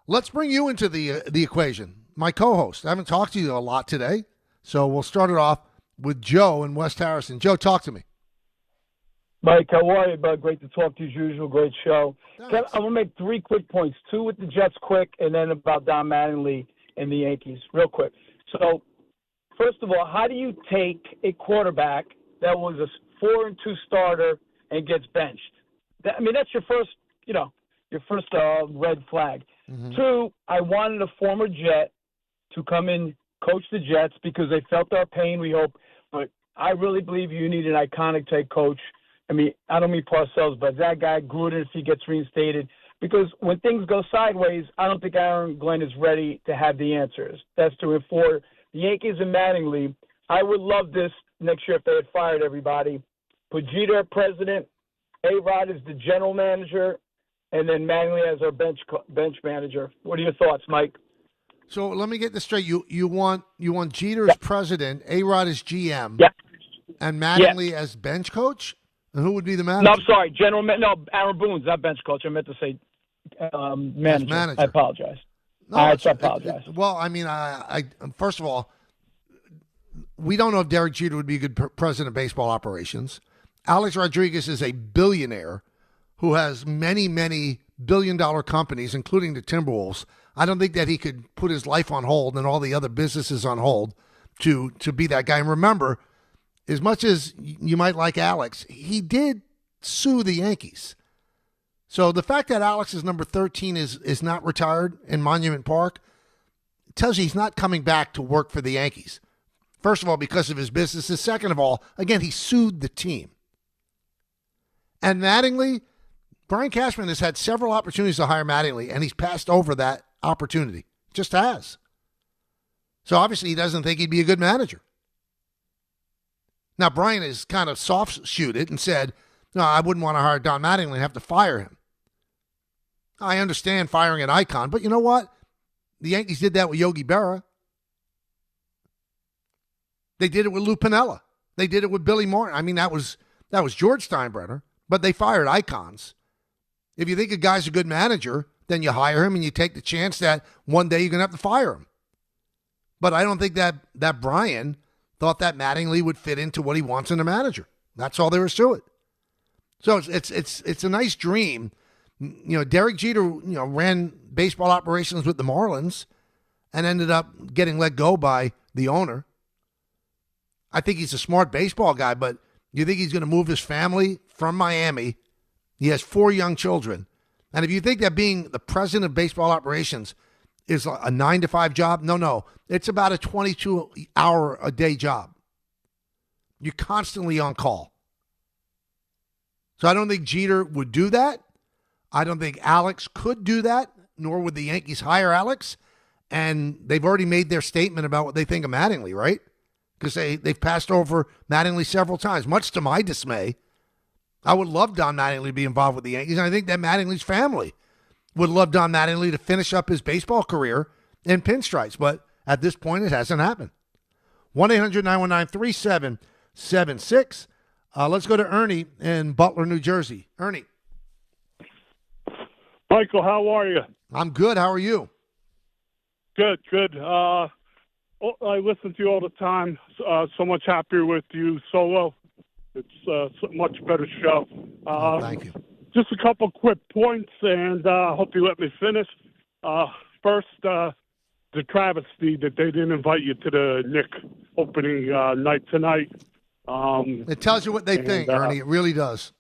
Let's bring you into the equation. My co-host. I haven't talked to you a lot today, so we'll start it off with Joe in West Harrison. Joe, talk to me. Mike, how are you, bud? Great to talk to you as usual. Great show. I'm going to make 3 quick points. 2 with the Jets quick, and then about Don Mattingly and the Yankees real quick. So, first of all, how do you take a quarterback that was a 4-2 starter and gets benched? That's your first, red flag. Mm-hmm. 2, I wanted a former Jet to come in, coach the Jets, because they felt our pain, we hope. But I really believe you need an iconic type coach. I don't mean Parcells, but that guy, Gruden, if he gets reinstated. Because when things go sideways, I don't think Aaron Glenn is ready to have the answers. That's 2 and 4. The Yankees and Mattingly, I would love this next year if they had fired everybody. Put Jeter president, A-Rod is the general manager, and then Mattingly as our bench manager. What are your thoughts, Mike? So let me get this straight. You want Jeter as president, A-Rod as GM, and Mattingly as bench coach? And who would be the manager? No, I'm sorry. Aaron Boone's not bench coach. I meant to say manager. I apologize. No, I apologize. I first of all, we don't know if Derek Jeter would be a good president of baseball operations. Alex Rodriguez is a billionaire who has many, many billion-dollar companies, including the Timberwolves. I don't think that he could put his life on hold and all the other businesses on hold to be that guy. And remember, as much as you might like Alex, he did sue the Yankees. So the fact that Alex's number 13 is not retired in Monument Park tells you he's not coming back to work for the Yankees. First of all, because of his businesses. Second of all, again, he sued the team. And Mattingly, Brian Cashman has had several opportunities to hire Mattingly, and he's passed over that opportunity. Just has. So obviously he doesn't think he'd be a good manager. Now, Brian has kind of soft-shoot it and said, no, I wouldn't want to hire Don Mattingly and have to fire him. I understand firing an icon, but you know what? The Yankees did that with Yogi Berra. They did it with Lou Piniella. They did it with Billy Martin. That was George Steinbrenner, but they fired icons. If you think a guy's a good manager, then you hire him and you take the chance that one day you're going to have to fire him. But I don't think that Brian thought that Mattingly would fit into what he wants in a manager. That's all there is to it. So it's a nice dream. Derek Jeter, ran baseball operations with the Marlins and ended up getting let go by the owner. I think he's a smart baseball guy, but you think he's going to move his family from Miami? He has 4 young children. And if you think that being the president of baseball operations is a 9-to-5 job, no. It's about a 22-hour-a-day job. You're constantly on call. So I don't think Jeter would do that. I don't think Alex could do that, nor would the Yankees hire Alex. And they've already made their statement about what they think of Mattingly, right? Because they've passed over Mattingly several times, much to my dismay. I would love Don Mattingly to be involved with the Yankees, and I think that Mattingly's family would love Don Mattingly to finish up his baseball career in pinstripes. But At this point, it hasn't happened. 1-800-919-3776. Let's go to Ernie in Butler, New Jersey. Ernie. Michael, how are you? I'm good. How are you? Good. I listen to you all the time. So much happier with you solo. It's a much better show. Thank you. Just a couple quick points, and hope you let me finish. First, the travesty that they didn't invite you to the Knicks opening night tonight. It tells you what they think, Ernie. It really does.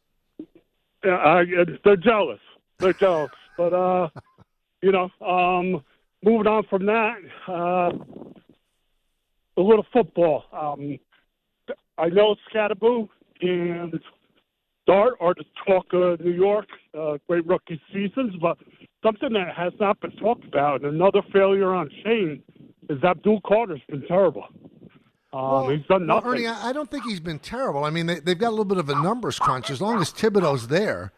They're jealous. But, moving on from that, a little football. I know Scatterboo and Dart are the talk of New York, great rookie seasons, but something that has not been talked about, and another failure on Shane, is Abdul Carter's been terrible. He's done nothing. Ernie, I don't think he's been terrible. I mean, they've got a little bit of a numbers crunch. As long as Thibodeau's there,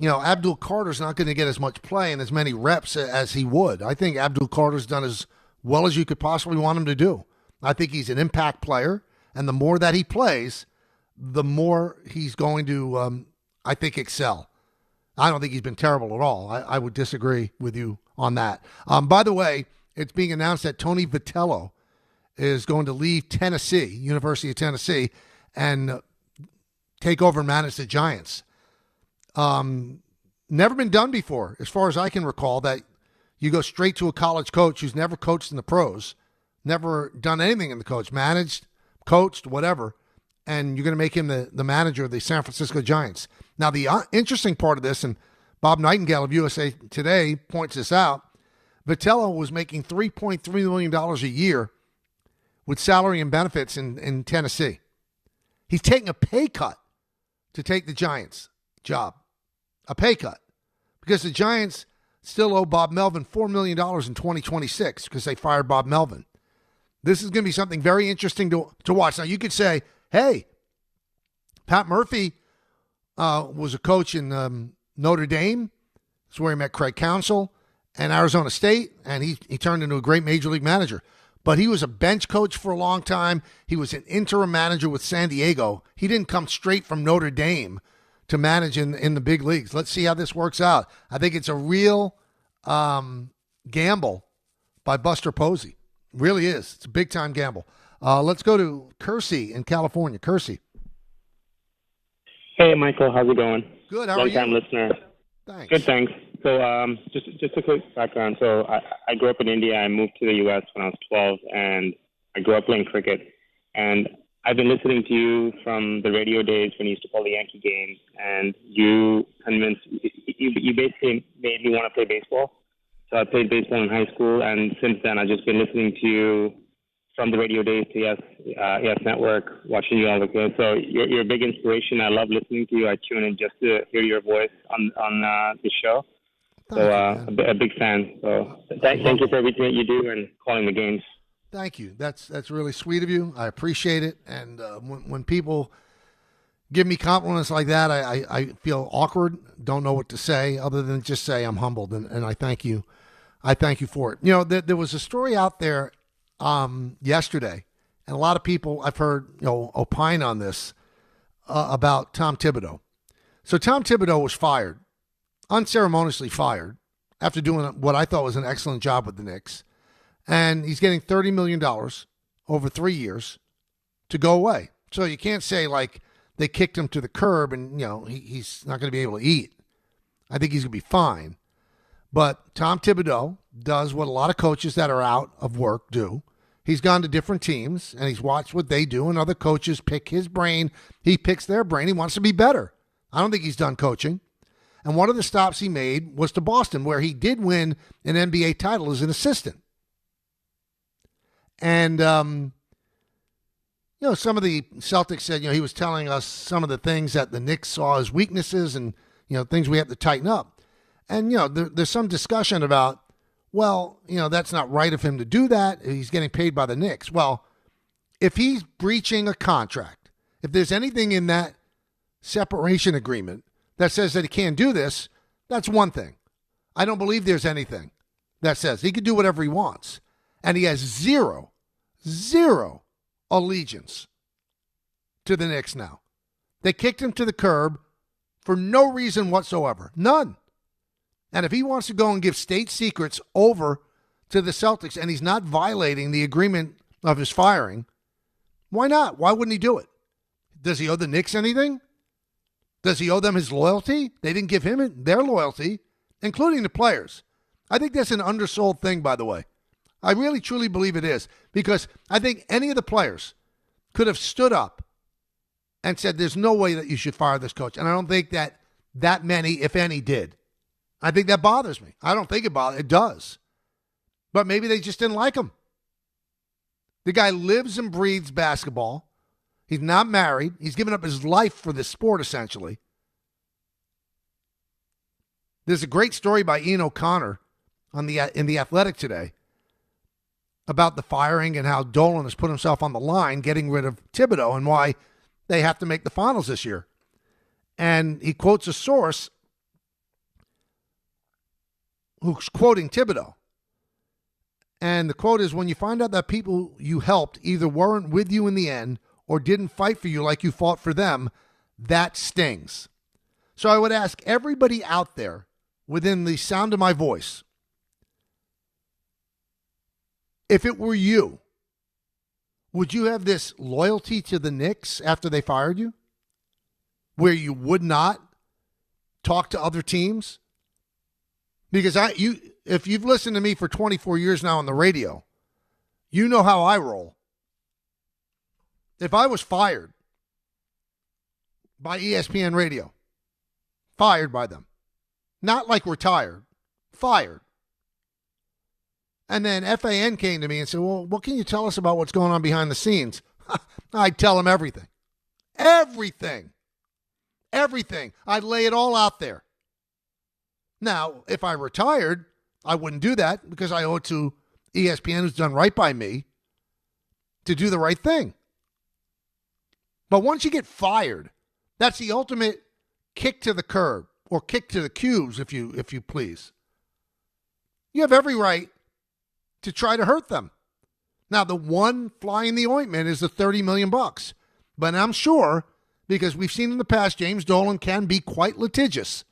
Abdul Carter's not going to get as much play and as many reps as he would. I think Abdul Carter's done as well as you could possibly want him to do. I think he's an impact player, and the more that he plays, the more he's going to, I think, excel. I don't think he's been terrible at all. I would disagree with you on that. By the way, it's being announced that Tony Vitello is going to leave Tennessee, University of Tennessee, and take over and manage the Giants. Never been done before, as far as I can recall, that you go straight to a college coach who's never coached in the pros, never done anything in the coach, managed, coached, whatever, and you're going to make him the manager of the San Francisco Giants. Now, the interesting part of this, and Bob Nightingale of USA Today points this out, Vitello was making $3.3 million a year with salary and benefits in Tennessee. He's taking a pay cut to take the Giants job. A pay cut. Because the Giants still owe Bob Melvin $4 million in 2026 because they fired Bob Melvin. This is going to be something very interesting to watch. Now, you could say, hey, Pat Murphy was a coach in Notre Dame. That's where he met Craig Counsell and Arizona State, and he turned into a great major league manager. But he was a bench coach for a long time. He was an interim manager with San Diego. He didn't come straight from Notre Dame to manage in the big leagues. Let's see how this works out. I think it's a real gamble by Buster Posey. Really is. It's a big-time gamble. Let's go to Kersey in California. Kersey. Hey, Michael. How's it going? Good. How are you? Long-time listener. Thanks. Good, thanks. So just a quick background. So I grew up in India. I moved to the U.S. when I was 12, and I grew up playing cricket. And I've been listening to you from the radio days when you used to call the Yankee games, and you basically made me want to play baseball. So I played baseball in high school, and since then I've just been listening to you from the radio days to Yes Network, watching you all the time. So you're a big inspiration. I love listening to you. I tune in just to hear your voice on the show. So a big fan. So thank you for everything that you do and calling the games. Thank you. That's really sweet of you. I appreciate it. And when people give me compliments like that, I feel awkward. Don't know what to say other than just say I'm humbled, and I thank you. I thank you for it. There was a story out there yesterday, and a lot of people I've heard opine on this about Tom Thibodeau. So Tom Thibodeau was fired, unceremoniously fired, after doing what I thought was an excellent job with the Knicks. And he's getting $30 million over 3 years to go away. So you can't say like they kicked him to the curb and, he's not going to be able to eat. I think he's going to be fine. But Tom Thibodeau does what a lot of coaches that are out of work do. He's gone to different teams and he's watched what they do, and other coaches pick his brain. He picks their brain. He wants to be better. I don't think he's done coaching. And one of the stops he made was to Boston, where he did win an NBA title as an assistant. And, some of the Celtics said, he was telling us some of the things that the Knicks saw as weaknesses and, things we have to tighten up. And, there's some discussion about, that's not right of him to do that. He's getting paid by the Knicks. Well, if he's breaching a contract, if there's anything in that separation agreement that says that he can't do this, that's one thing. I don't believe there's anything that says he could do whatever he wants. And he has zero allegiance to the Knicks now. They kicked him to the curb for no reason whatsoever. None. And if he wants to go and give state secrets over to the Celtics and he's not violating the agreement of his firing, why not? Why wouldn't he do it? Does he owe the Knicks anything? Does he owe them his loyalty? They didn't give him their loyalty, including the players. I think that's an undersold thing, by the way. I really, truly believe it is, because I think any of the players could have stood up and said, there's no way that you should fire this coach. And I don't think that many, if any, did. I think that bothers me. I don't think it does. But maybe they just didn't like him. The guy lives and breathes basketball. He's not married. He's given up his life for this sport, essentially. There's a great story by Ian O'Connor in The Athletic today about the firing and how Dolan has put himself on the line getting rid of Thibodeau and why they have to make the finals this year. And he quotes a source who's quoting Thibodeau. And the quote is, when you find out that people you helped either weren't with you in the end or didn't fight for you like you fought for them, that stings. So I would ask everybody out there within the sound of my voice, if it were you, would you have this loyalty to the Knicks after they fired you? Where you would not talk to other teams? Because if you've listened to me for 24 years now on the radio, you know how I roll. If I was fired by ESPN Radio, fired by them, not like retired, fired. And then FAN came to me and said, well, what can you tell us about what's going on behind the scenes? I'd tell them everything. Everything. I'd lay it all out there. Now, if I retired, I wouldn't do that because I owe it to ESPN, who's done right by me, to do the right thing. But once you get fired, that's the ultimate kick to the curb, or kick to the cubes, if you please. You have every right to try to hurt them. Now, the one fly in the ointment is the $30 million. But I'm sure, because we've seen in the past, James Dolan can be quite litigious.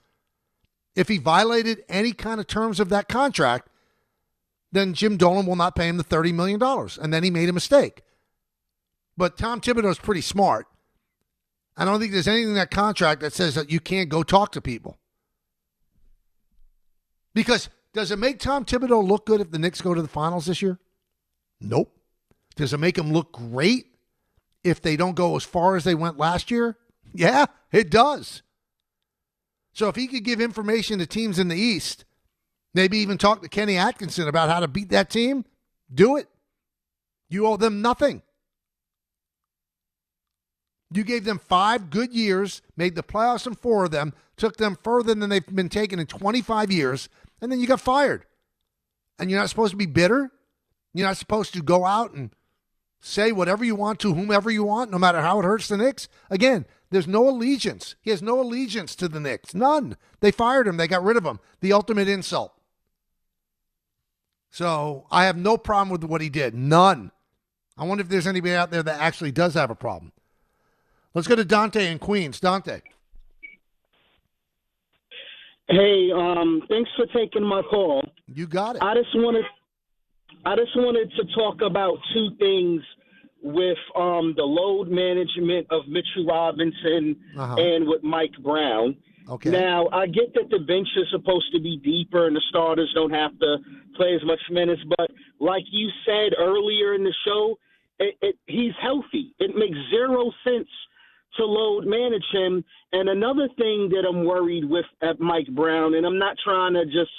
If he violated any kind of terms of that contract, then Jim Dolan will not pay him the $30 million. And then he made a mistake. But Tom Thibodeau is pretty smart. I don't think there's anything in that contract that says that you can't go talk to people. Because does it make Tom Thibodeau look good if the Knicks go to the finals this year? Nope. Does it make him look great if they don't go as far as they went last year? Yeah, it does. So if he could give information to teams in the East, maybe even talk to Kenny Atkinson about how to beat that team, do it. You owe them nothing. You gave them 5 good years, made the playoffs in 4 of them, took them further than they've been taken in 25 years, and then you got fired. And you're not supposed to be bitter? You're not supposed to go out and say whatever you want to whomever you want, no matter how it hurts the Knicks? Again, there's no allegiance. He has no allegiance to the Knicks. None. They fired him. They got rid of him. The ultimate insult. So I have no problem with what he did. None. I wonder if there's anybody out there that actually does have a problem. Let's go to Dante in Queens. Dante. Hey, thanks for taking my call. You got it. I just wanted to talk about 2 things with the load management of Mitchell Robinson and with Mike Brown. Okay. Now, I get that the bench is supposed to be deeper and the starters don't have to play as much minutes, but like you said earlier in the show, he's healthy. It makes 0 sense to load manage him. And another thing that I'm worried with at Mike Brown, and I'm not trying to just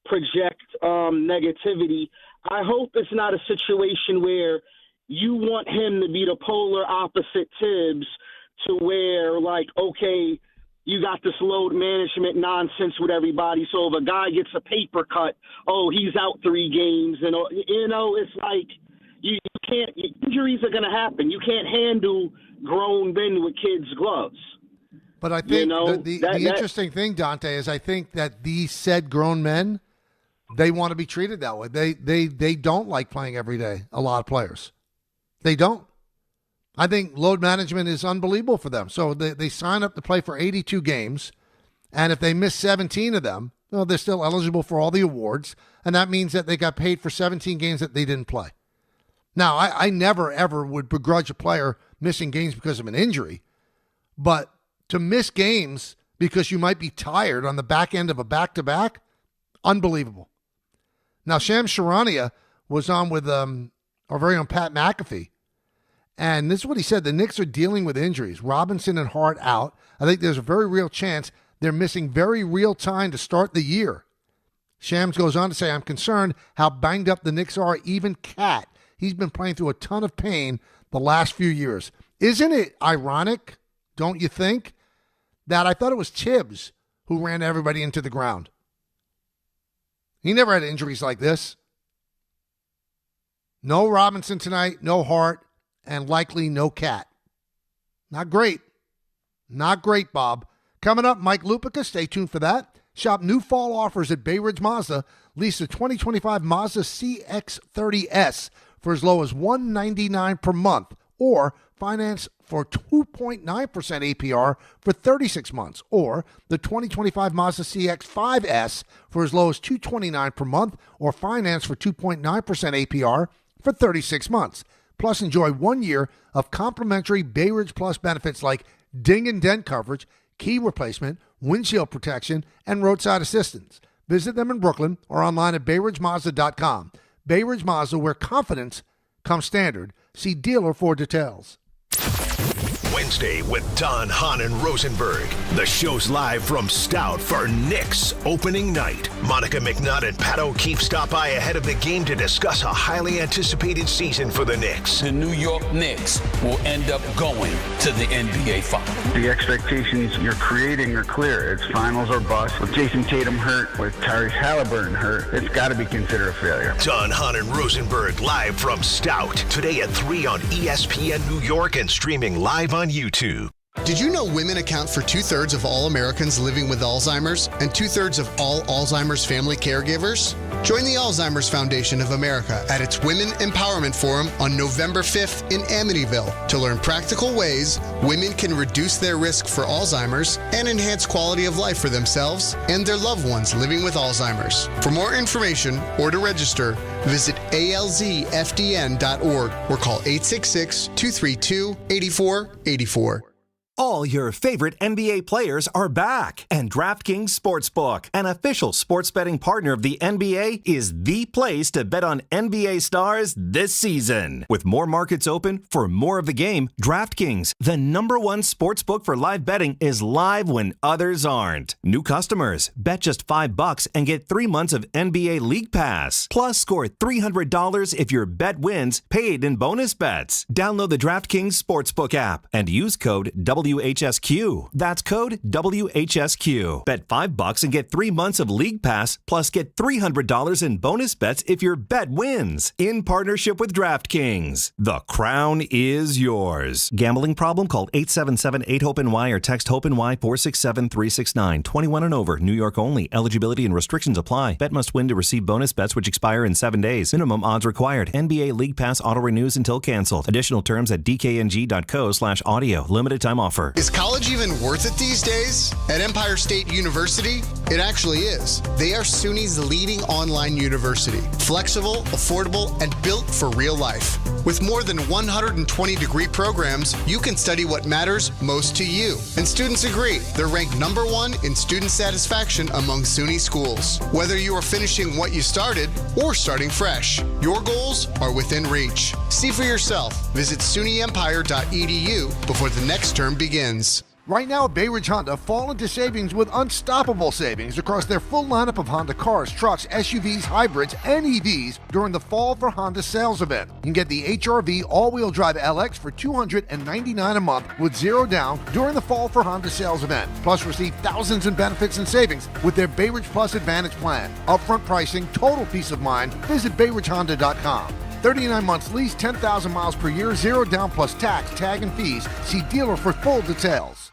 project negativity, I hope it's not a situation where you want him to be the polar opposite Tibbs, to where, like, okay, you got this load management nonsense with everybody, so if a guy gets a paper cut, oh, he's out 3 games. And, you know, it's like you can't – injuries are going to happen. You can't handle grown men with kids' gloves. But I think the interesting thing, Dante, is I think that these said grown men They want to be treated that way. They don't like playing every day, a lot of players. They don't. I think load management is unbelievable for them. So they sign up to play for 82 games, and if they miss 17 of them, well, they're still eligible for all the awards, and that means that they got paid for 17 games that they didn't play. Now, I never, ever would begrudge a player missing games because of an injury, but to miss games because you might be tired on the back end of a back-to-back, unbelievable. Now, Shams Charania was on with our very own Pat McAfee, and this is what he said. The Knicks are dealing with injuries. Robinson and Hart out. I think there's a very real chance they're missing very real time to start the year. Shams goes on to say, I'm concerned how banged up the Knicks are. Even Cat, he's been playing through a ton of pain the last few years. Isn't it ironic, don't you think, that I thought it was Tibbs who ran everybody into the ground? He never had injuries like this. No Robinson tonight, no Hart, and likely no Cat. Not great. Not great, Bob. Coming up, Mike Lupica. Stay tuned for that. Shop new fall offers at Bay Ridge Mazda. Lease a 2025 Mazda CX-30S for as low as $199 per month, or finance for 2.9% APR for 36 months, or the 2025 Mazda CX-5S for as low as $229 per month, or finance for 2.9% APR for 36 months. Plus, enjoy 1 year of complimentary Bay Ridge Plus benefits like ding and dent coverage, key replacement, windshield protection, and roadside assistance. Visit them in Brooklyn or online at BayRidgeMazda.com. Bay Ridge Mazda, where confidence comes standard. See dealer for details. Wednesday with Don, Hahn, and Rosenberg. The show's live from Stout for Knicks opening night. Monica McNutt and Pat O'Keefe stop by ahead of the game to discuss a highly anticipated season for the Knicks. The New York Knicks will end up going to the NBA Finals. The expectations you're creating are clear. It's finals or bust. With Jason Tatum hurt, with Tyrese Halliburton hurt, it's got to be considered a failure. Don, Hahn, and Rosenberg live from Stout. Today at 3 on ESPN New York and streaming live on YouTube. Did you know women account for 2/3 of all Americans living with Alzheimer's and 2/3 of all Alzheimer's family caregivers? Join the Alzheimer's Foundation of America at its Women Empowerment Forum on November 5th in Amityville to learn practical ways women can reduce their risk for Alzheimer's and enhance quality of life for themselves and their loved ones living with Alzheimer's. For more information or to register, visit alzfdn.org or call 866-232-8484. All your favorite NBA players are back, and DraftKings Sportsbook, an official sports betting partner of the NBA, is the place to bet on NBA stars this season. With more markets open for more of the game, DraftKings, the #1 sportsbook for live betting, is live when others aren't. New customers, bet just $5 and get 3 months of NBA League Pass. Plus, score $300 if your bet wins, paid in bonus bets. Download the DraftKings Sportsbook app and use code WHSQ. That's code WHSQ. Bet $5 and get 3 months of League Pass, plus get $300 in bonus bets if your bet wins. In partnership with DraftKings. The crown is yours. Gambling problem? Call 877-8-HOPE-NY or text HOPE-NY 467-369. 21 and over. New York only. Eligibility and restrictions apply. Bet must win to receive bonus bets which expire in 7 days. Minimum odds required. NBA League Pass auto renews until canceled. Additional terms at dkng.co/audio. Limited time offer. Is college even worth it these days? At Empire State University, it actually is. They are SUNY's leading online university. Flexible, affordable, and built for real life. With more than 120 degree programs, you can study what matters most to you. And students agree, they're ranked #1 in student satisfaction among SUNY schools. Whether you are finishing what you started or starting fresh, your goals are within reach. See for yourself. Visit SUNYEmpire.edu before the next term begins. Right now at Bay Ridge Honda, fall into savings with unstoppable savings across their full lineup of Honda cars, trucks, SUVs, hybrids, and EVs during the Fall for Honda sales event. You can get the HR-V all-wheel drive LX for $299 a month with 0 down during the Fall for Honda sales event. Plus, receive thousands in benefits and savings with their Bay Ridge Plus Advantage plan. Upfront pricing, total peace of mind. Visit BayRidgeHonda.com. 39 months lease, 10,000 miles per year, 0 down plus tax, tag, and fees. See dealer for full details.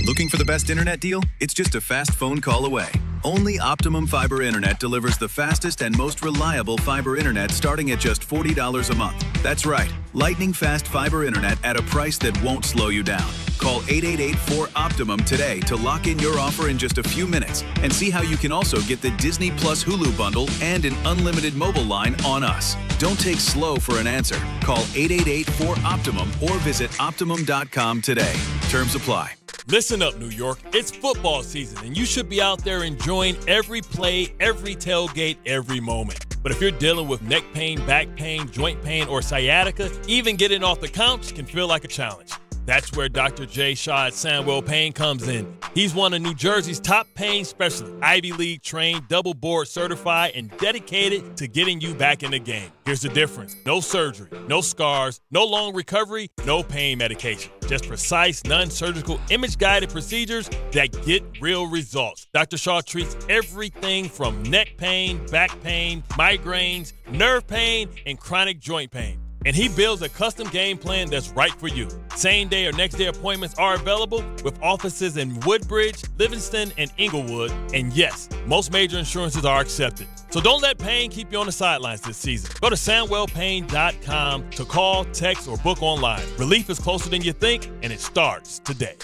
Looking for the best internet deal? It's just a fast phone call away. Only Optimum Fiber Internet delivers the fastest and most reliable fiber internet starting at just $40 a month. That's right, lightning fast fiber internet at a price that won't slow you down. Call 888-4OPTIMUM today to lock in your offer in just a few minutes and see how you can also get the Disney Plus Hulu bundle and an unlimited mobile line on us. Don't take slow for an answer. Call 888-4OPTIMUM or visit Optimum.com today. Terms apply. Listen up, New York. It's football season, and you should be out there enjoying every play, every tailgate, every moment. But if you're dealing with neck pain, back pain, joint pain, or sciatica, even getting off the couch can feel like a challenge. That's where Dr. Jay Shaw at Sandwell Pain comes in. He's one of New Jersey's top pain specialists, Ivy League trained, double board certified, and dedicated to getting you back in the game. Here's the difference. No surgery, no scars, no long recovery, no pain medication. Just precise, non-surgical, image-guided procedures that get real results. Dr. Shaw treats everything from neck pain, back pain, migraines, nerve pain, and chronic joint pain. And he builds a custom game plan that's right for you. Same day or next day appointments are available with offices in Woodbridge, Livingston, and Inglewood. And yes, most major insurances are accepted. So don't let pain keep you on the sidelines this season. Go to SandwellPain.com to call, text, or book online. Relief is closer than you think, and it starts today.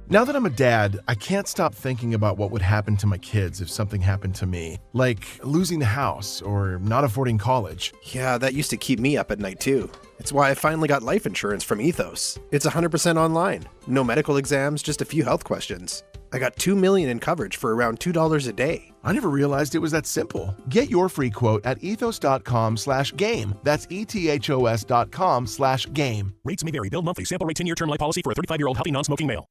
Now that I'm a dad, I can't stop thinking about what would happen to my kids if something happened to me, like losing the house or not affording college. Yeah, that used to keep me up at night too. It's why I finally got life insurance from Ethos. It's 100% online. No medical exams, just a few health questions. I got $2 million in coverage for around $2 a day. I never realized it was that simple. Get your free quote at ethos.com/game. That's ethos.com/game. Rates may vary. Bill monthly. Sample rate 10-year term life policy for a 35-year-old healthy non-smoking male.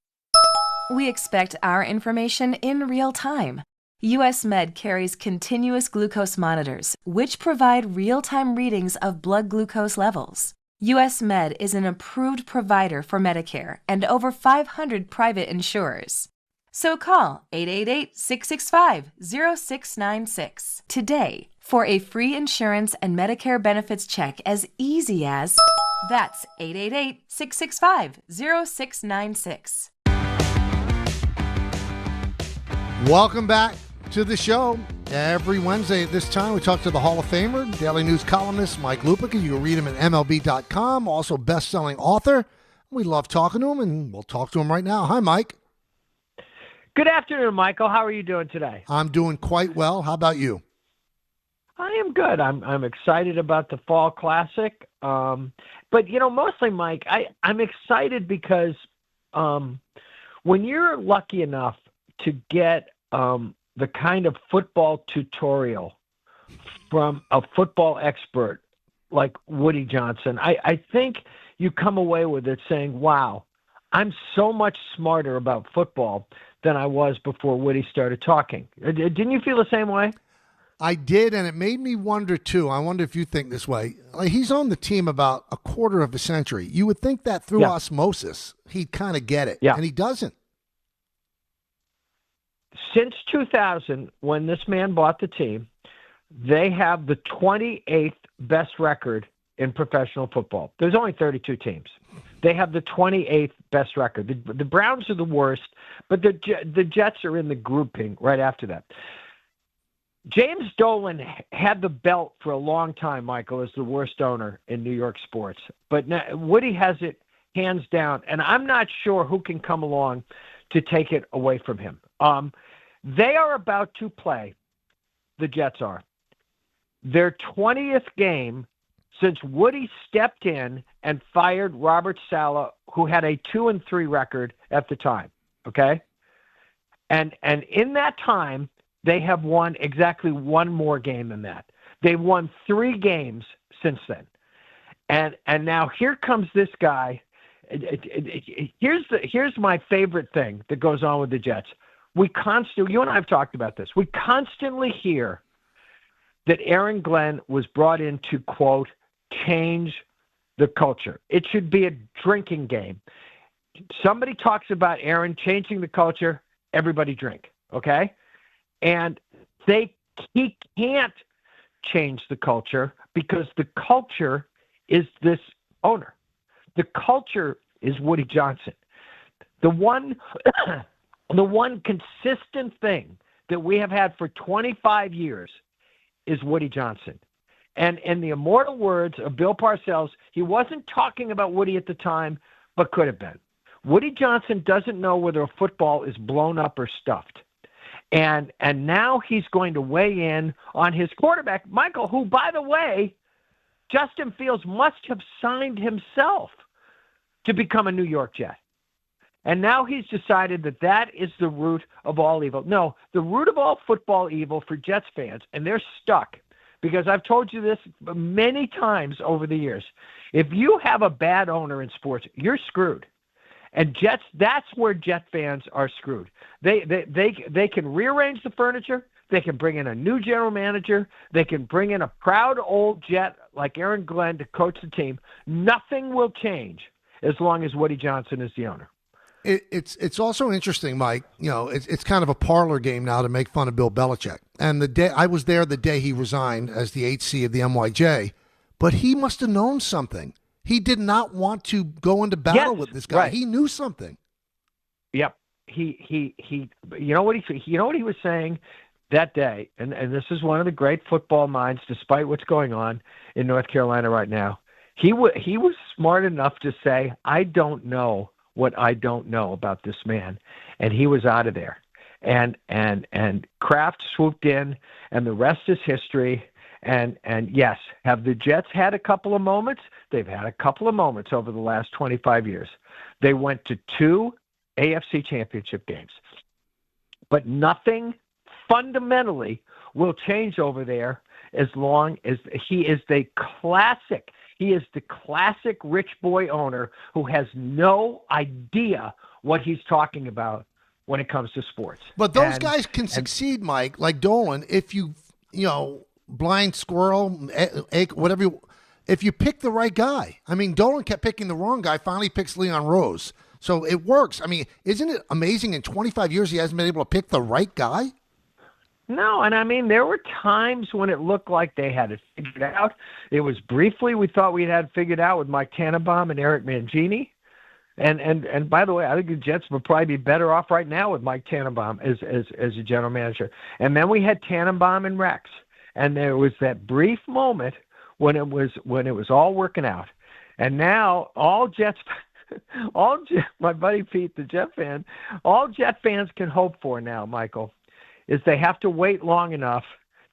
We expect our information in real time. US Med carries continuous glucose monitors, which provide real-time readings of blood glucose levels. US Med is an approved provider for Medicare and over 500 private insurers. So call 888-665-0696 today for a free insurance and Medicare benefits check as easy as... That's 888-665-0696. Welcome back to the show. Every Wednesday at this time, we talk to the Hall of Famer, Daily News columnist Mike Lupica. You can read him at MLB.com, also best-selling author. We love talking to him, and we'll talk to him right now. Hi, Mike. Good afternoon, Michael. How are you doing today? I'm doing quite well. How about you? I am good. I'm excited about the Fall Classic. But, mostly, Mike, I'm excited because when you're lucky enough to get the kind of football tutorial from a football expert like Woody Johnson, I think you come away with it saying, wow, I'm so much smarter about football than I was before Woody started talking. Didn't you feel the same way? I did, and it made me wonder, too. I wonder if you think this way. He's on the team about a quarter of a century. You would think that through osmosis, he'd kind of get it, and he doesn't. Since 2000, when this man bought the team, they have the 28th best record in professional football. There's only 32 teams. They have the 28th best record. The Browns are the worst, but the Jets are in the grouping right after that. James Dolan had the belt for a long time, Michael, as the worst owner in New York sports. But now, Woody has it hands down, and I'm not sure who can come along to take it away from him. They are about to play, the Jets are, their 20th game since Woody stepped in and fired Robert Saleh, who had a 2-3 record at the time, okay? And in that time, they have won exactly one more game than that. They've won 3 games since then. And now here comes this guy. Here's my favorite thing that goes on with the Jets. You and I have talked about this. We constantly hear that Aaron Glenn was brought in to, quote, change the culture. It should be a drinking game. Somebody talks about Aaron changing the culture, everybody drink, okay? And he can't change the culture because the culture is this owner. The culture is Woody Johnson. The one the one consistent thing that we have had for 25 years is Woody Johnson. And in the immortal words of Bill Parcells, he wasn't talking about Woody at the time, but could have been. Woody Johnson doesn't know whether a football is blown up or stuffed. And now he's going to weigh in on his quarterback, Michael, who, by the way, Justin Fields must have signed himself to become a New York Jet. And now he's decided that that is the root of all evil. No, the root of all football evil for Jets fans, and they're stuck, because I've told you this many times over the years. If you have a bad owner in sports, you're screwed. And Jets, that's where Jet fans are screwed. They can rearrange the furniture. They can bring in a new general manager. They can bring in a proud old Jet like Aaron Glenn to coach the team. Nothing will change as long as Woody Johnson is the owner. It's also interesting, Mike. You know, it's kind of a parlor game now to make fun of Bill Belichick. And the day I was there, the day he resigned as the HC of the NYJ, but he must have known something. He did not want to go into battle with this guy. Right. He knew something. Yep. He. You know what he was saying that day, and this is one of the great football minds, despite what's going on in North Carolina right now. He was smart enough to say, "I don't know what I don't know about this man," and he was out of there. And Kraft swooped in, and the rest is history. And yes, have the Jets had a couple of moments? They've had a couple of moments over the last 25 years. They went to 2 AFC championship games. But nothing fundamentally will change over there as long as he is the classic rich boy owner who has no idea what he's talking about when it comes to sports. But those guys can succeed, Mike, like Dolan, if you blind squirrel, whatever, if you pick the right guy. I mean, Dolan kept picking the wrong guy, finally picks Leon Rose. So it works. I mean, isn't it amazing in 25 years he hasn't been able to pick the right guy? No, and I mean, there were times when it looked like they had it figured out. It was briefly we thought we had figured out with Mike Tannenbaum and Eric Mangini. And by the way, I think the Jets would probably be better off right now with Mike Tannenbaum as a general manager. And then we had Tannenbaum and Rex. And there was that brief moment when it was all working out. And now all Jets my buddy Pete, the Jet fan, all Jet fans can hope for now, Michael, is they have to wait long enough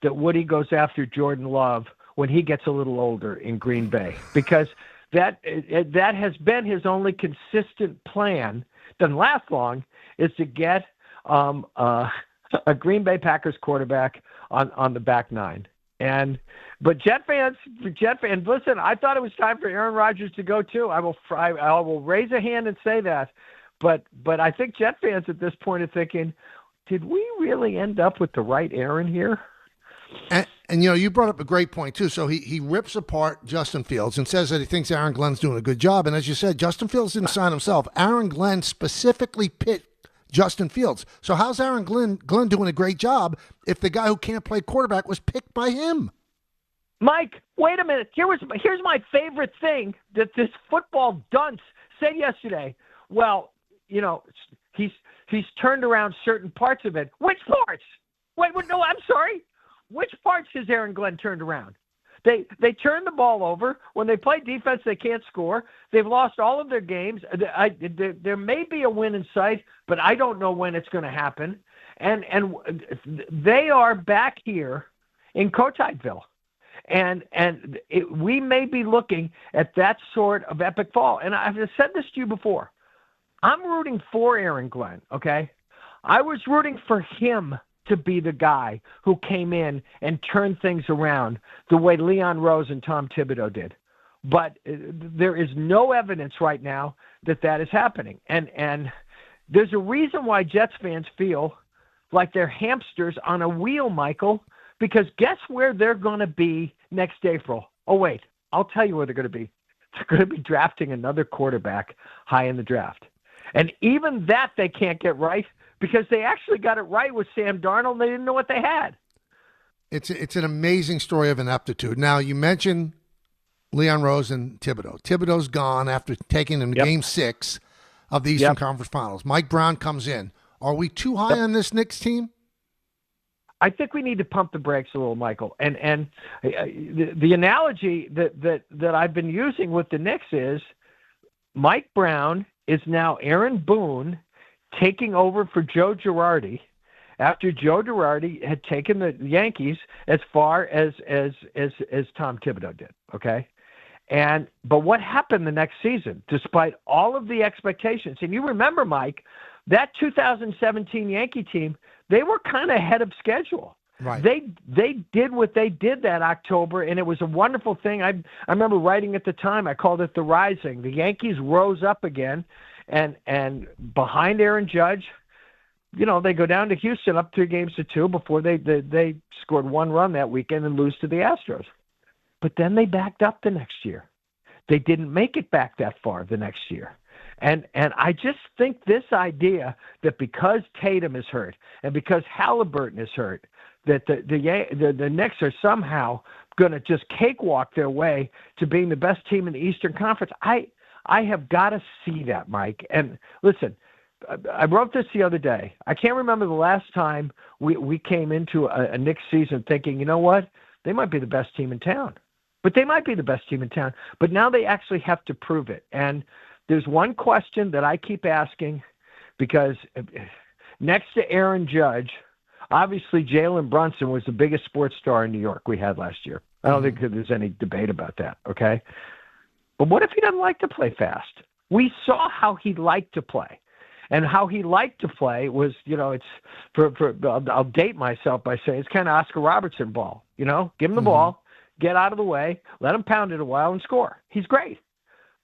that Woody goes after Jordan Love when he gets a little older in Green Bay, because that has been his only consistent plan. Doesn't last long, is to get a Green Bay Packers quarterback on the back nine. But Jet fans, listen, I thought it was time for Aaron Rodgers to go too. I will raise a hand and say that. But I think Jet fans at this point are thinking, did we really end up with the right Aaron here? And you brought up a great point too. So he rips apart Justin Fields and says that he thinks Aaron Glenn's doing a good job. And as you said, Justin Fields didn't sign himself. Aaron Glenn specifically picked Justin Fields. So how's Aaron Glenn doing a great job if the guy who can't play quarterback was picked by him? Mike, wait a minute. Here's my favorite thing that this football dunce said yesterday. Well, he's turned around certain parts of it. Which parts? Wait, no, I'm sorry. Which parts has Aaron Glenn turned around? They turn the ball over. When they play defense, they can't score. They've lost all of their games. There may be a win in sight, but I don't know when it's going to happen. And they are back here in Coatesville. And we may be looking at that sort of epic fall. And I've said this to you before. I'm rooting for Aaron Glenn, okay? I was rooting for him to be the guy who came in and turned things around the way Leon Rose and Tom Thibodeau did. But there is no evidence right now that is happening. And there's a reason why Jets fans feel like they're hamsters on a wheel, Michael, because guess where they're going to be next April? Oh, wait, I'll tell you where they're going to be. They're going to be drafting another quarterback high in the draft. And even that they can't get right, because they actually got it right with Sam Darnold, and they didn't know what they had. It's an amazing story of ineptitude. Now, you mentioned Leon Rose and Thibodeau. Thibodeau's gone after taking him to Game 6. of the Eastern Conference Finals. Mike Brown comes in. Are we too high on this Knicks team? I think we need to pump the brakes a little, Michael. And the analogy that I've been using with the Knicks is Mike Brown is now Aaron Boone taking over for Joe Girardi after Joe Girardi had taken the Yankees as far as Tom Thibodeau did. Okay. But what happened the next season, despite all of the expectations? And you remember, Mike, that 2017 Yankee team, they were kind of ahead of schedule. Right. They did what they did that October, and it was a wonderful thing. I remember writing at the time, I called it the rising. The Yankees rose up again, and behind Aaron Judge, they go down to Houston up 3-2 before they scored one run that weekend and lose to the Astros. But then they backed up the next year. They didn't make it back that far the next year. And I just think this idea that because Tatum is hurt and because Halliburton is hurt, that the Knicks are somehow going to just cakewalk their way to being the best team in the Eastern Conference. I have got to see that, Mike. And listen, I wrote this the other day. I can't remember the last time we came into a Knicks season thinking, you know what, they might be the best team in town. But they might be the best team in town. But now they actually have to prove it. And there's one question that I keep asking, because next to Aaron Judge, obviously Jalen Brunson was the biggest sports star in New York we had last year. I don't think there's any debate about that, okay? But what if he doesn't like to play fast? We saw how he liked to play. And how he liked to play was, it's I'll date myself by saying it's kind of Oscar Robertson ball. Give him the ball, get out of the way, let him pound it a while and score. He's great.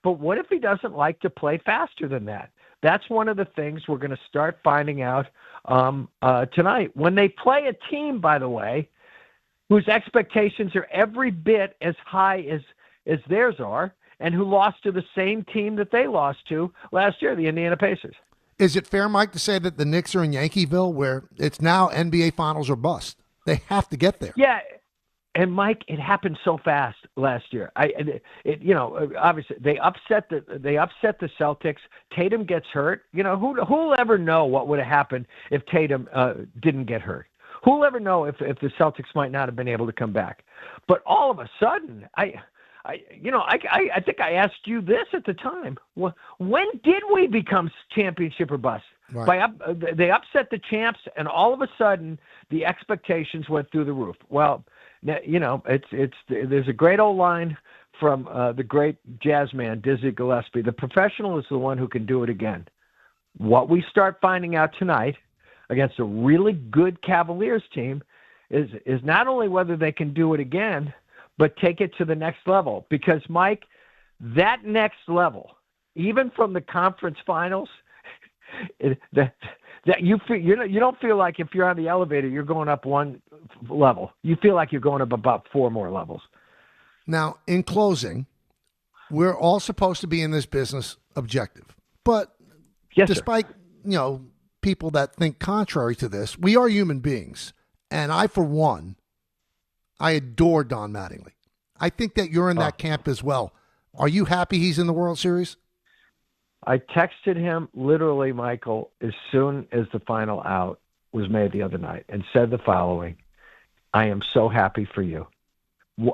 But what if he doesn't like to play faster than that? That's one of the things we're going to start finding out tonight. When they play a team, by the way, whose expectations are every bit as high as theirs are, and who lost to the same team that they lost to last year, the Indiana Pacers. Is it fair, Mike, to say that the Knicks are in Yankeeville, where it's now NBA Finals or bust? They have to get there. Yeah. And Mike, it happened so fast last year. Obviously they upset the Celtics. Tatum gets hurt. Who'll ever know what would have happened if Tatum didn't get hurt? Who'll ever know if the Celtics might not have been able to come back? But all of a sudden, I think I asked you this at the time. When did we become championship or bust? Right. They upset the champs, and all of a sudden the expectations went through the roof. Well, there's a great old line from the great jazz man Dizzy Gillespie. The professional is the one who can do it again. What we start finding out tonight against a really good Cavaliers team is not only whether they can do it again, but take it to the next level. Because, Mike, that next level, even from the conference finals, that you don't feel like if you're on the elevator, you're going up one level. You feel like you're going up about 4 more levels. Now, in closing, we're all supposed to be in this business objective. But despite, people that think contrary to this, we are human beings. And I, for one, I adore Don Mattingly. I think that you're in that camp as well. Are you happy he's in the World Series? I texted him literally, Michael, as soon as the final out was made the other night and said the following: I am so happy for you.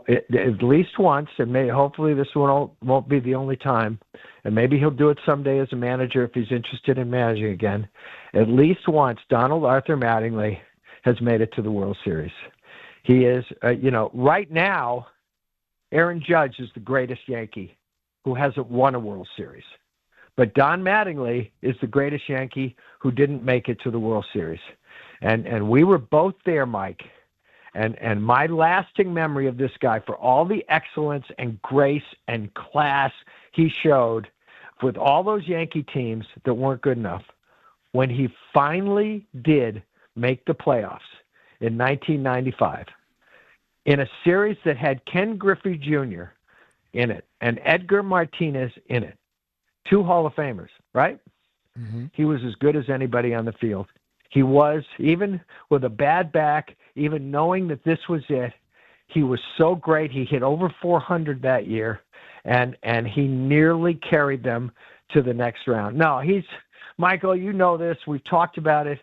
At least once, and hopefully this one won't be the only time, and maybe he'll do it someday as a manager if he's interested in managing again. At least once, Donald Arthur Mattingly has made it to the World Series. He is, right now, Aaron Judge is the greatest Yankee who hasn't won a World Series. But Don Mattingly is the greatest Yankee who didn't make it to the World Series. And we were both there, Mike. And my lasting memory of this guy, for all the excellence and grace and class he showed with all those Yankee teams that weren't good enough, when he finally did make the playoffs in 1995, in a series that had Ken Griffey Jr. in it and Edgar Martinez in it, 2 Hall of Famers, right? Mm-hmm. He was as good as anybody on the field. He was, even with a bad back, even knowing that this was it, he was so great. He hit over 400 that year, and he nearly carried them to the next round. No, Michael, you know this. We've talked about it.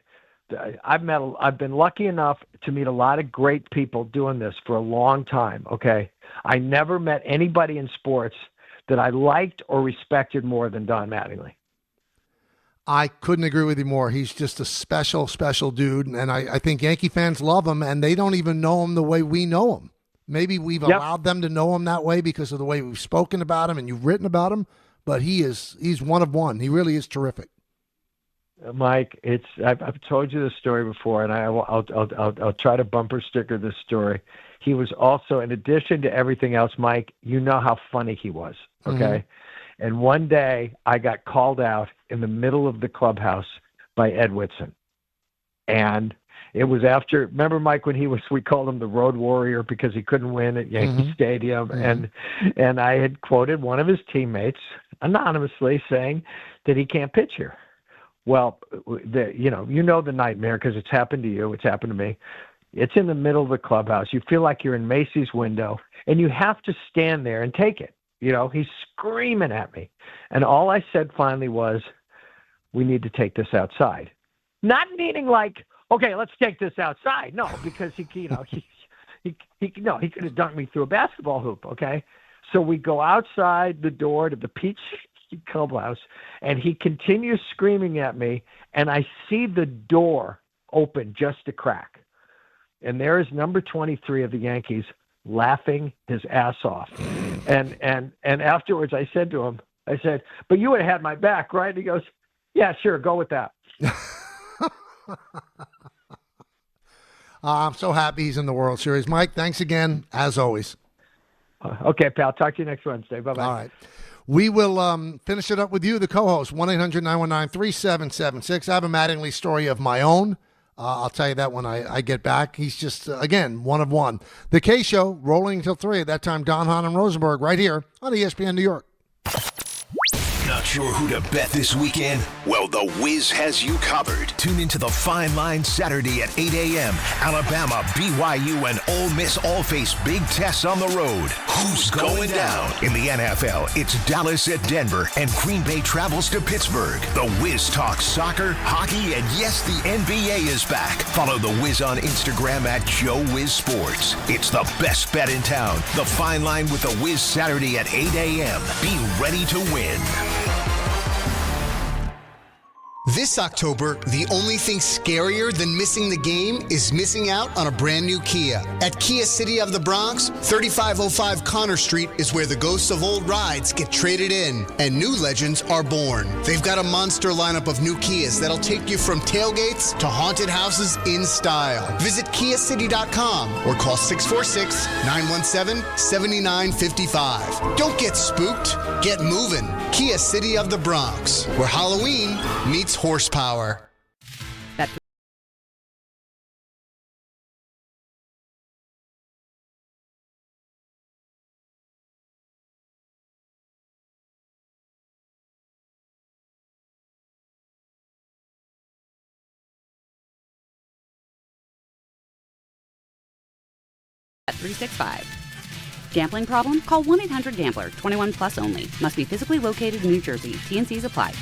I've been lucky enough to meet a lot of great people doing this for a long time, okay? I never met anybody in sports that I liked or respected more than Don Mattingly. I couldn't agree with you more. He's just a special, special dude, and I think Yankee fans love him, and they don't even know him the way we know him. Maybe we've allowed them to know him that way because of the way we've spoken about him and you've written about him, but he's one of one. He really is terrific. Mike, I've told you this story before, and I'll try to bumper sticker this story. He was also, in addition to everything else, Mike, you know how funny he was, okay? Mm-hmm. And one day I got called out in the middle of the clubhouse by Ed Whitson. And it was after, remember, Mike, when we called him the Road Warrior because he couldn't win at Yankee Stadium. Mm-hmm. And I had quoted one of his teammates anonymously saying that he can't pitch here. Well, you know the nightmare because it's happened to you. It's happened to me. It's in the middle of the clubhouse. You feel like you're in Macy's window, and you have to stand there and take it. You know, he's screaming at me. And all I said finally was, we need to take this outside. Not meaning like, okay, let's take this outside. No, because he could have dunked me through a basketball hoop, okay? So we go outside the door to the Peach Clubhouse, and he continues screaming at me, and I see the door open just a crack. And there is number 23 of the Yankees laughing his ass off. And afterwards I said to him, but you would have had my back, right? And he goes, yeah, sure, go with that. I'm so happy he's in the World Series. Mike, thanks again, as always. Okay, pal. Talk to you next Wednesday. Bye-bye. All right. We will finish it up with you, the co-host, 1-800-919-3776. I have a Mattingly story of my own. I'll tell you that when I get back. He's just, again, one of one. The K Show, rolling until 3. At that time, Don, Hahn, and Rosenberg right here on ESPN New York. Not sure who to bet this weekend? Well, the Wiz has you covered. Tune into the Fine Line Saturday at 8 a.m. Alabama, BYU, and Ole Miss all face big tests on the road. Who's going down? In the NFL, it's Dallas at Denver, and Green Bay travels to Pittsburgh. The Wiz talks soccer, hockey, and yes, the NBA is back. Follow the Wiz on Instagram at JoeWizSports. It's the best bet in town. The Fine Line with the Wiz Saturday at 8 a.m. Be ready to win. This October, the only thing scarier than missing the game is missing out on a brand new Kia. At Kia City of the Bronx, 3505 Connor Street is where the ghosts of old rides get traded in and new legends are born. They've got a monster lineup of new Kias that'll take you from tailgates to haunted houses in style. Visit KiaCity.com or call 646-917-7955. Don't get spooked, get moving. Kia City of the Bronx, where Halloween meets horsepower. At 365. Gambling problem? Call 1-800-GAMBLER. 21 plus only. Must be physically located in New Jersey. T&Cs apply.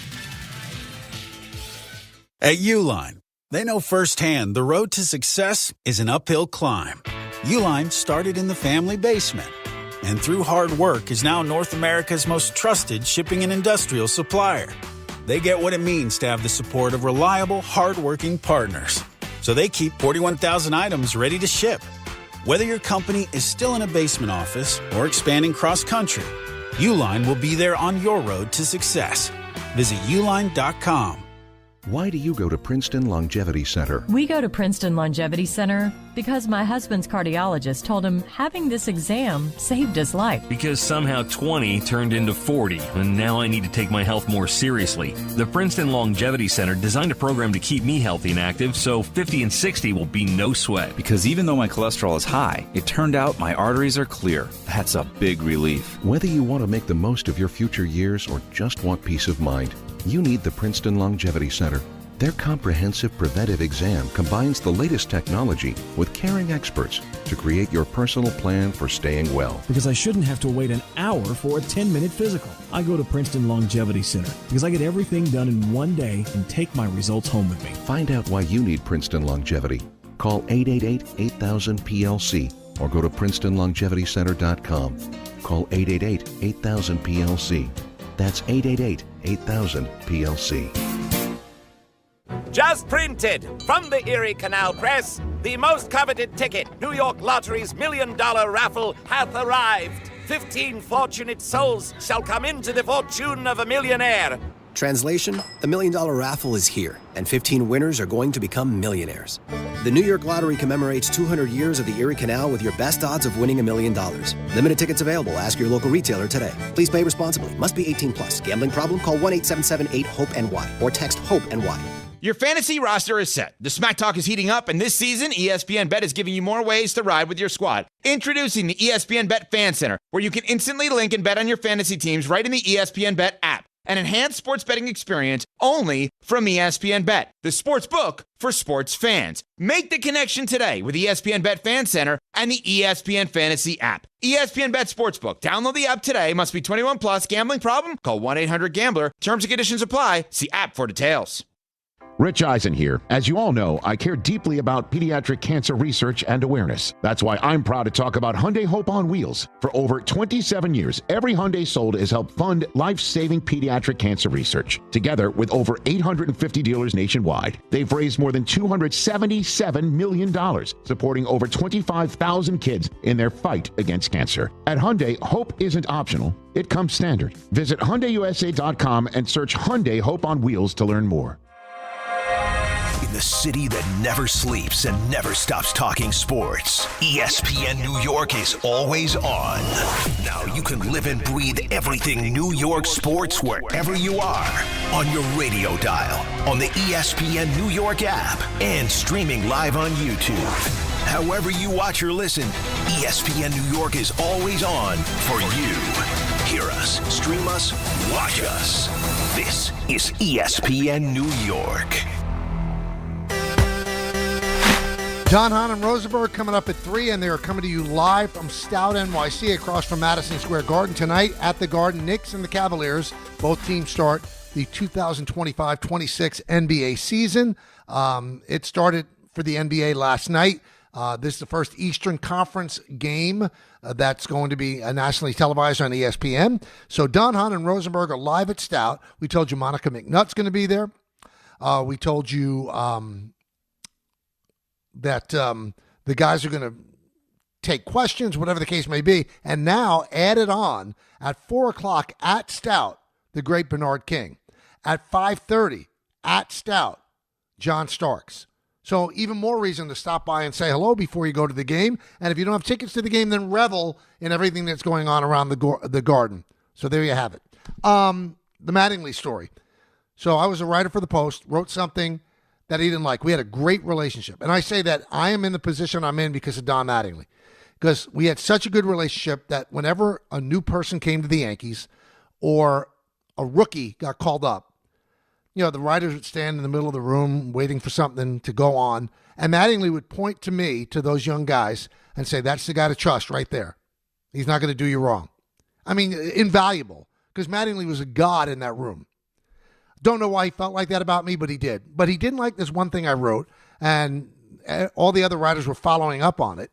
At Uline, they know firsthand the road to success is an uphill climb. Uline started in the family basement and through hard work is now North America's most trusted shipping and industrial supplier. They get what it means to have the support of reliable, hard-working partners. So they keep 41,000 items ready to ship. Whether your company is still in a basement office or expanding cross-country, Uline will be there on your road to success. Visit uline.com. Why do you go to Princeton Longevity Center? We go to Princeton Longevity Center because my husband's cardiologist told him having this exam saved his life. Because somehow 20 turned into 40, and now I need to take my health more seriously. The Princeton Longevity Center designed a program to keep me healthy and active, so 50 and 60 will be no sweat. Because even though my cholesterol is high, it turned out my arteries are clear. That's a big relief. Whether you want to make the most of your future years or just want peace of mind, you need the Princeton Longevity Center. Their comprehensive preventive exam combines the latest technology with caring experts to create your personal plan for staying well. Because I shouldn't have to wait an hour for a 10-minute physical. I go to Princeton Longevity Center because I get everything done in one day and take my results home with me. Find out why you need Princeton Longevity. Call 888-8000-PLC or go to PrincetonLongevityCenter.com. Call 888-8000-PLC. That's 888-8000-PLC. Just printed from the Erie Canal Press, the most coveted ticket, New York Lottery's $1 million raffle, hath arrived. 15 fortunate souls shall come into the fortune of a millionaire. Translation, the $1 million raffle is here, and 15 winners are going to become millionaires. The New York Lottery commemorates 200 years of the Erie Canal with your best odds of winning $1 million. Limited tickets available. Ask your local retailer today. Please play responsibly. Must be 18 plus. Gambling problem? Call 1-877-8-HOPE-NY or text HOPE-NY. Your fantasy roster is set. The Smack Talk is heating up, and this season, ESPN Bet is giving you more ways to ride with your squad. Introducing the ESPN Bet Fan Center, where you can instantly link and bet on your fantasy teams right in the ESPN Bet app. An enhanced sports betting experience only from ESPN Bet, the sports book for sports fans. Make the connection today with ESPN Bet Fan Center and the ESPN Fantasy app. ESPN Bet Sportsbook. Download the app today. Must be 21 plus. Gambling problem? Call 1-800-GAMBLER. Terms and conditions apply. See app for details. Rich Eisen here. As you all know, I care deeply about pediatric cancer research and awareness. That's why I'm proud to talk about Hyundai Hope on Wheels. For over 27 years, every Hyundai sold has helped fund life-saving pediatric cancer research. Together with over 850 dealers nationwide, they've raised more than $277 million, supporting over 25,000 kids in their fight against cancer. At Hyundai, hope isn't optional. It comes standard. Visit HyundaiUSA.com and search Hyundai Hope on Wheels to learn more. In the city that never sleeps and never stops talking sports, ESPN New York is always on. Now you can live and breathe everything New York sports wherever you are. On your radio dial, on the ESPN New York app, and streaming live on YouTube. However you watch or listen, ESPN New York is always on for you. Hear us, stream us, watch us. This is ESPN New York. Don Hahn and Rosenberg coming up at 3, and they are coming to you live from Stout, NYC, across from Madison Square Garden tonight at the Garden. Knicks and the Cavaliers, both teams start the 2025-26 NBA season. It started for the NBA last night. This is the first Eastern Conference game that's going to be nationally televised on ESPN. So Don Hahn and Rosenberg are live at Stout. We told you Monica McNutt's going to be there. We told you that the guys are going to take questions, whatever the case may be. And now added on at 4 o'clock at Stout, the great Bernard King. At 5:30 at Stout, John Starks. So even more reason to stop by and say hello before you go to the game. And if you don't have tickets to the game, then revel in everything that's going on around the Garden. So there you have it. The Mattingly story. So I was a writer for the Post, wrote something that he didn't like. We had a great relationship. And I say that I am in the position I'm in because of Don Mattingly. Because we had such a good relationship that whenever a new person came to the Yankees or a rookie got called up, you know, the writers would stand in the middle of the room waiting for something to go on. And Mattingly would point to me, to those young guys, and say, that's the guy to trust right there. He's not going to do you wrong. I mean, invaluable. Because Mattingly was a god in that room. Don't know why he felt like that about me, but he did. But he didn't like this one thing I wrote, and all the other writers were following up on it.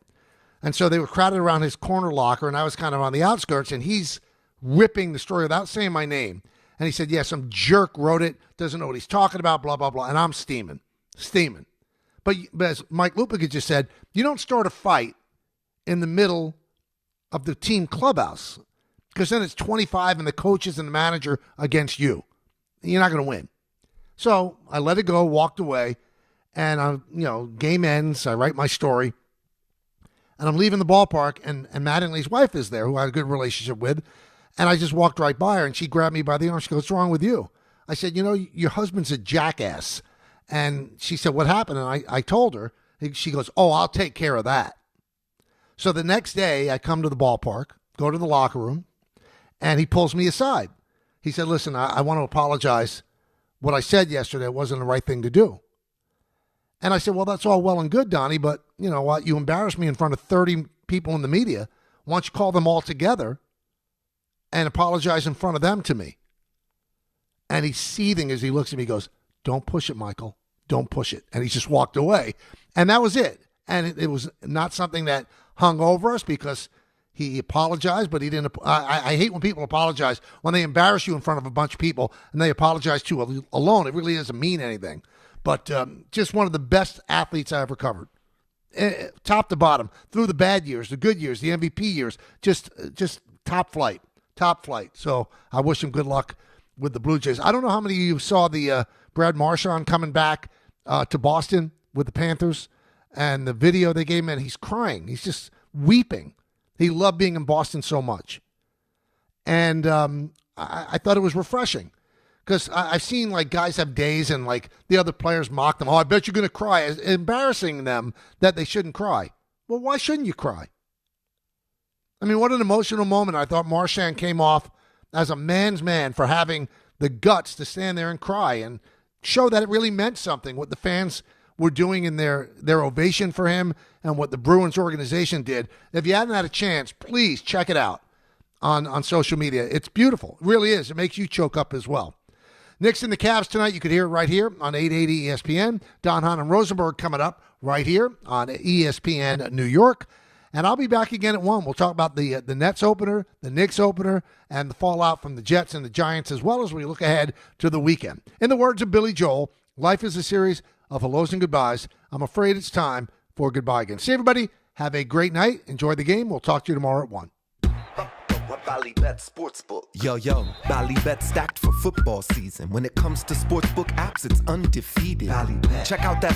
And so they were crowded around his corner locker, and I was kind of on the outskirts, and he's ripping the story without saying my name. And he said, yeah, some jerk wrote it, doesn't know what he's talking about, blah, blah, blah. And I'm steaming. But as Mike Lupica just said, you don't start a fight in the middle of the team clubhouse, because then it's 25 and the coaches and the manager against you. You're not going to win. So I let it go, walked away, and game ends. I write my story, and I'm leaving the ballpark, and Mattingly's wife is there, who I had a good relationship with, and I just walked right by her, and she grabbed me by the arm. She goes, "What's wrong with you?" I said, your husband's a jackass. And she said, "What happened?" And I told her. She goes, "Oh, I'll take care of that." So the next day, I come to the ballpark, go to the locker room, and he pulls me aside. He said, "Listen, I want to apologize what I said yesterday wasn't the right thing to do. And I said, well, that's all well and good, Donnie, but you know what? You embarrassed me in front of 30 people in the media. Why don't you call them all together and apologize in front of them to me? And he's seething as he looks at me. He goes, don't push it, Michael. Don't push it. And he just walked away. And that was it. And it was not something that hung over us because he apologized, but he didn't. I hate when people apologize, when they embarrass you in front of a bunch of people and they apologize to you alone. It really doesn't mean anything. But just one of the best athletes I ever covered. Top to bottom, through the bad years, the good years, the MVP years, just top flight. So I wish him good luck with the Blue Jays. I don't know how many of you saw the Brad Marchand coming back to Boston with the Panthers and the video they gave him, and he's crying. He's just weeping. He loved being in Boston so much. And I thought it was refreshing because I've seen like guys have days and like the other players mock them. Oh, I bet you're going to cry. Embarrassing them that they shouldn't cry. Well, why shouldn't you cry? I mean, what an emotional moment. I thought Marchand came off as a man's man for having the guts to stand there and cry and show that it really meant something, what the fans were doing in their ovation for him and what the Bruins organization did. If you hadn't had a chance, please check it out on social media. It's beautiful. It really is. It makes you choke up as well. Knicks and the Cavs tonight. You could hear it right here on 880 ESPN. Don, Hahn, and Rosenberg coming up right here on ESPN New York. And I'll be back again at 1. We'll talk about the Nets opener, the Knicks opener, and the fallout from the Jets and the Giants, as well as we look ahead to the weekend. In the words of Billy Joel, life is a series of hellos and goodbyes. I'm afraid it's time for goodbye again. See everybody. Have a great night. Enjoy the game. We'll talk to you tomorrow at 1. Ballybet Sportsbook. Yo, Ballybet stacked for football season. When it comes to sportsbook apps, it's undefeated. Ballybet. Check out that